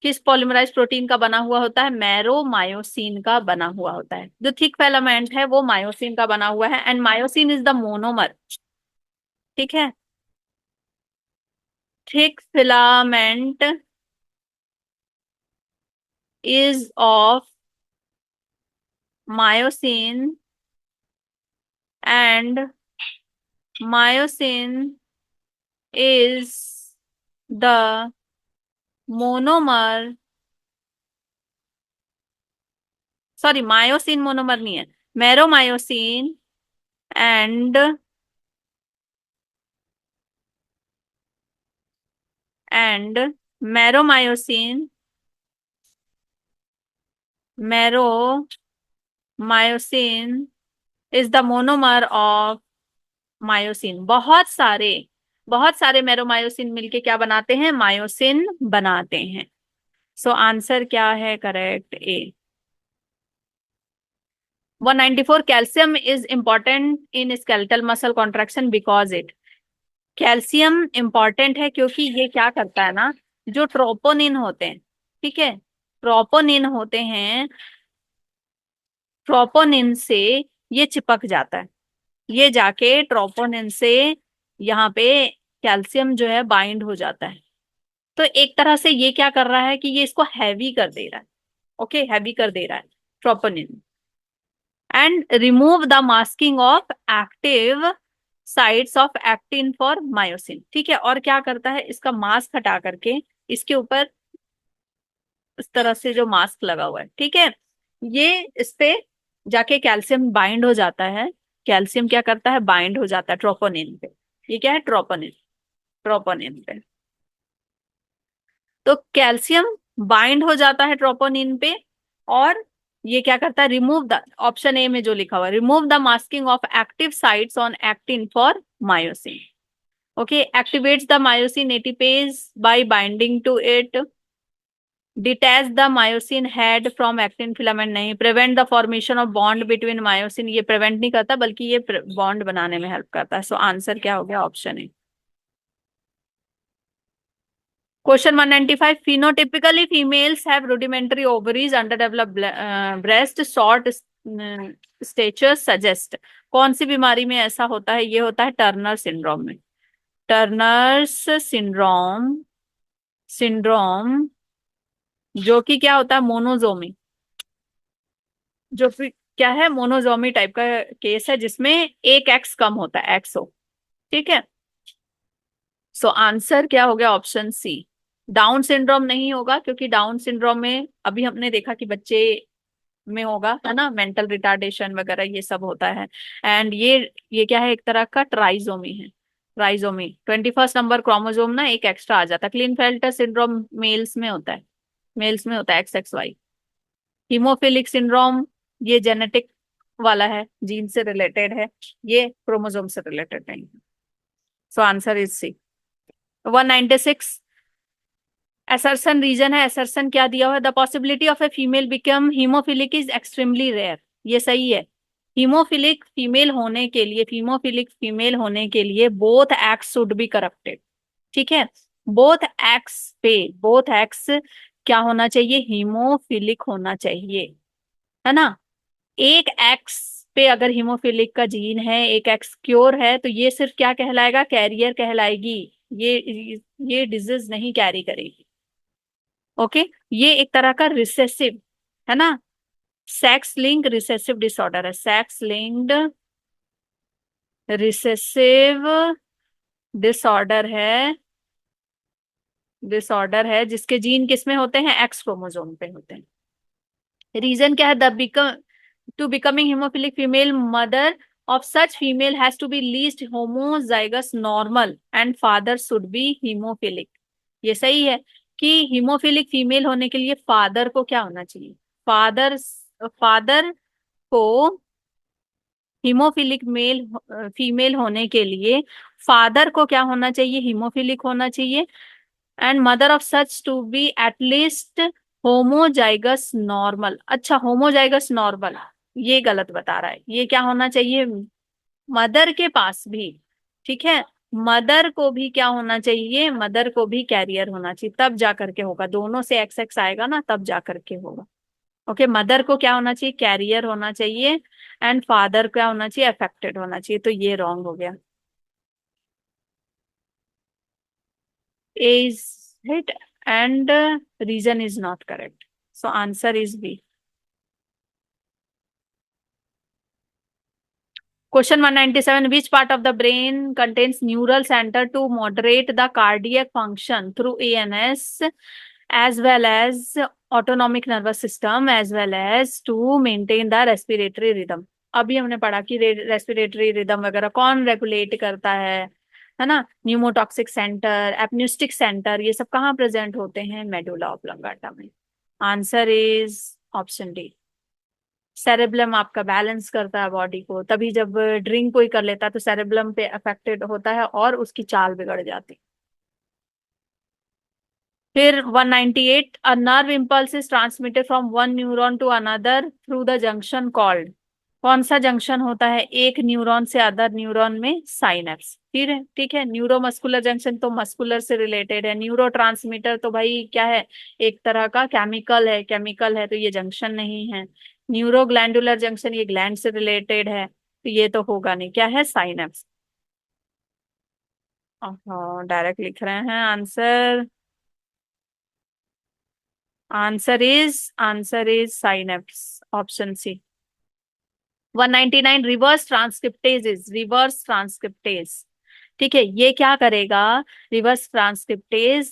किस पॉलीमराइज प्रोटीन का बना हुआ होता है? मैरो मायोसिन का बना हुआ होता है। जो थिक फिलामेंट है वो मायोसिन का बना हुआ है, and myosin is the monomer. ठीक है, thick filament is of myosin and myosin is the monomer, sorry myosin monomer नहीं है, meromyosin and and meromyosin meromyosin is the monomer of myosin. बहुत सारे मैरोमायोसिन मिलके क्या बनाते हैं, मायोसिन बनाते हैं। सो आंसर क्या है, correct A. 194 calcium is important in skeletal muscle contraction because it. Calcium important है क्योंकि ये क्या करता है ना, जो ट्रोपोनिन होते हैं, ठीक है, ट्रोपोनिन होते हैं, ट्रोपोनिन से ये चिपक जाता है, ये जाके ट्रोपोनिन से यहाँ पे कैल्शियम जो है बाइंड हो जाता है। तो एक तरह से ये क्या कर रहा है कि ये इसको हैवी कर दे रहा है, ओके, हैवी कर दे रहा है troponin. And remove the masking of active sites of actin for myosin, ठीक है। और क्या करता है, इसका मास्क हटा करके इसके ऊपर इस तरह से जो मास्क लगा हुआ है, ठीक है, ये इस पे जाके कैल्शियम बाइंड हो जाता है। कैल्शियम क्या करता है, बाइंड हो जाता है ट्रोपोनिन पे। ये क्या है, ट्रोपोनिन, ट्रोपोनिन पे। तो कैल्शियम बाइंड हो जाता है ट्रोपोनिन पे, और ये क्या करता है, रिमूव द, ऑप्शन ए में जो लिखा हुआ है, remove the masking of active sites on actin for myosin. Okay, activates the myosin ATPase by binding to it, detach the myosin head from actin filament, नहीं, prevent the formation of bond between myosin, ये prevent नहीं करता बल्कि ये bond बनाने में help करता है। सो आंसर क्या हो गया, option A. Question 195. Phenotypically, females have rudimentary ovaries, underdeveloped breast, short stature suggest। कौन सी बीमारी में ऐसा होता है, ये होता है टर्नर सिंड्रोम में। टर्नर्स सिंड्रोम, सिंड्रोम जो कि क्या होता है, मोनोजोमी, जो फिर क्या है, मोनोजोमी टाइप का केस है जिसमें एक एक्स कम होता है, एक्स हो, ठीक है। सो आंसर क्या हो गया, ऑप्शन सी। डाउन सिंड्रोम नहीं होगा क्योंकि डाउन सिंड्रोम में अभी हमने देखा कि बच्चे में होगा, है ना, मेंटल रिटार्डेशन वगैरह ये सब होता है। एंड ये क्या है, एक तरह का ट्राइजोमी है, ट्राइजोमी, 21st नंबर क्रोमोजोम ना एक एक्स्ट्रा आ जाता है। क्लीनफेल्टर सिंड्रोम मेल्स में होता है, मेल्स में होता है, XXY। हीमोफिलिक सिंड्रोम ये जेनेटिक वाला है, जीन से रिलेटेड है, ये क्रोमोजोम से रिलेटेड नहीं। So answer is C. 196 assertion reason है, असर्शन क्या दिया हुआ है, the possibility of a female become haemophilic is extremely rare, ये सही है। हीमोफिलिक फीमेल होने के लिए, हीमोफिलिक फीमेल होने के लिए both x should be corrupted, ठीक है, बोथ एक्स पे, बोथ एक्स क्या होना चाहिए, हीमोफिलिक होना चाहिए, है ना। एक एक्स पे अगर हीमोफिलिक का जीन है, एक एक्स क्योर है, तो ये सिर्फ क्या कहलाएगा, कैरियर कहलाएगी, ये डिजीज नहीं कैरी करेगी। ओके, ये एक तरह का रिसेसिव है ना, सेक्स लिंक रिसेसिव डिसऑर्डर है, सेक्स लिंक्ड रिसेसिव डिसऑर्डर है, डिसऑर्डर है जिसके जीन किसमें होते हैं, एक्स क्रोमोसोम पे होते हैं। रीजन क्या है, the become to becoming haemophilic female mother of such female has to be least homozygous normal and father should be hemophilic। ये सही है कि हीमोफिलिक फीमेल होने के लिए फादर को क्या होना चाहिए, फादर, फादर को हीमोफिलिक मेल, फीमेल होने के लिए फादर को क्या होना चाहिए, हीमोफिलिक होना चाहिए। And mother of such to be at least homozygous normal. अच्छा, होमोजाइगस नॉर्मल ये गलत बता रहा है, ये क्या होना चाहिए, मदर के पास भी, ठीक है, मदर को भी क्या होना चाहिए, मदर को भी कैरियर होना चाहिए, तब जा करके होगा, दोनों से एक्स एक्स आएगा ना तब जा करके होगा। ओके, मदर को क्या होना चाहिए, कैरियर होना चाहिए, एंड फादर क्या होना चाहिए, अफेक्टेड होना चाहिए, तो ये रॉन्ग हो गया। is it, and reason is not correct. So answer is B. Question 197. Which part of the brain contains neural center to moderate the cardiac function through ANS as well as autonomic nervous system as well as to maintain the respiratory rhythm? अभी हमने पढ़ा कि respiratory rhythm वगैरह कौन regulate करता है ना? Pneumotaxic centre, apneustic centre, ये सब कहाँ प्रेजेंट होते हैं? मेडुला ऑब्लोंगाटा में. Answer is option D. Cerebellum आपका बैलेंस करता है बॉडी को, तभी जब ड्रिंक कोई कर लेता है तो सेरेब्लम पे अफेक्टेड होता है और उसकी चाल बिगड़ जाती है. फिर 198. A nerve impulse is transmitted from one neuron to another through the junction called. कौन सा जंक्शन होता है एक न्यूरॉन से अदर न्यूरॉन में? साइनेप्स. ठीक है, ठीक है. न्यूरोमस्कुलर जंक्शन तो मस्कुलर से रिलेटेड है. न्यूरो ट्रांसमीटर तो भाई क्या है? एक तरह का केमिकल है तो ये जंक्शन नहीं है. न्यूरो ग्लैंडुलर जंक्शन ये ग्लैंड से रिलेटेड है तो ये तो होगा नहीं. क्या है? साइनेप्स. हाँ, डायरेक्ट लिख रहे हैं answer. Answer is synapse, option C. 199. Reverse transcriptase. ठीक है, ये क्या करेगा? रिवर्स ट्रांसक्रिप्टेज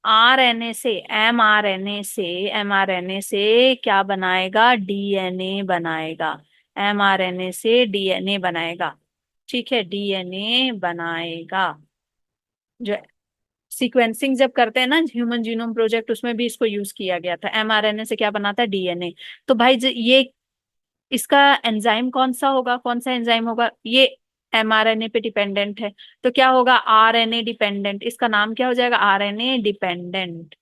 आरएनए से एमआरएनए से क्या बनाएगा? डीएनए बनाएगा. एमआरएनए से डीएनए बनाएगा. ठीक है, डीएनए बनाएगा. जो सीक्वेंसिंग जब करते हैं ना ह्यूमन जीनोम प्रोजेक्ट, उसमें भी इसको यूज किया गया था. एमआरएनए से क्या बनाता है? डीएनए. तो भाई ये इसका एंजाइम कौन सा होगा? कौन सा एंजाइम होगा? ये एमआरएनए पे डिपेंडेंट है तो क्या होगा? RNA dependent. इसका नाम क्या हो जाएगा? RNA dependent.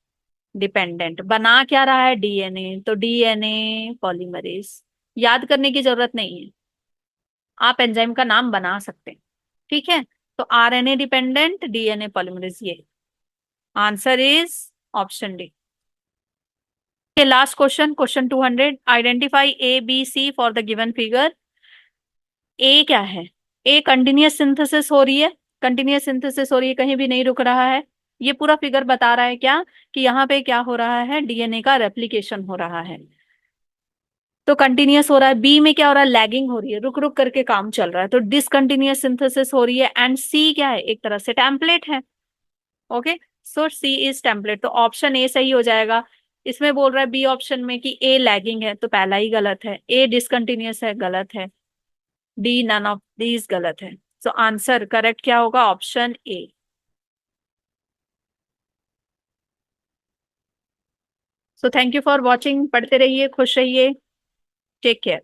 डिपेंडेंट बना क्या रहा है? डीएनए. तो डीएनए पॉलीमरेज. याद करने की जरूरत नहीं है, आप एंजाइम का नाम बना सकते हैं. ठीक है, तो आरएनए डिपेंडेंट डीएनए पॉलीमरेज, ये answer is option D. Last question, question 200. Identify A B C for the given figure. A क्या है? ए कंटिन्यूअस सिंथेसिस हो रही है. कंटिन्यूअस सिंथेसिस हो रही है, कहीं भी नहीं रुक रहा है. ये पूरा फिगर बता रहा है क्या? कि यहाँ पे क्या हो रहा है? डीएनए का रेप्लिकेशन हो रहा है. तो कंटिन्यूअस हो रहा है. बी में क्या हो रहा है? लैगिंग हो रही है, रुक रुक करके काम चल रहा है, तो डिसकंटिन्यूअस सिंथेसिस हो रही है. एंड सी क्या है? एक तरह से टेम्पलेट है. Okay, so C is template. तो ऑप्शन ए सही हो जाएगा. इसमें बोल रहा है बी ऑप्शन में कि ए लैगिंग है, तो पहला ही गलत है. ए डिसकंटिन्यूअस है, गलत है. डी नन ऑफ दीज गलत है. सो आंसर करेक्ट क्या होगा? Option A. So thank you for watching. पढ़ते रहिए, खुश रहिए. Take care.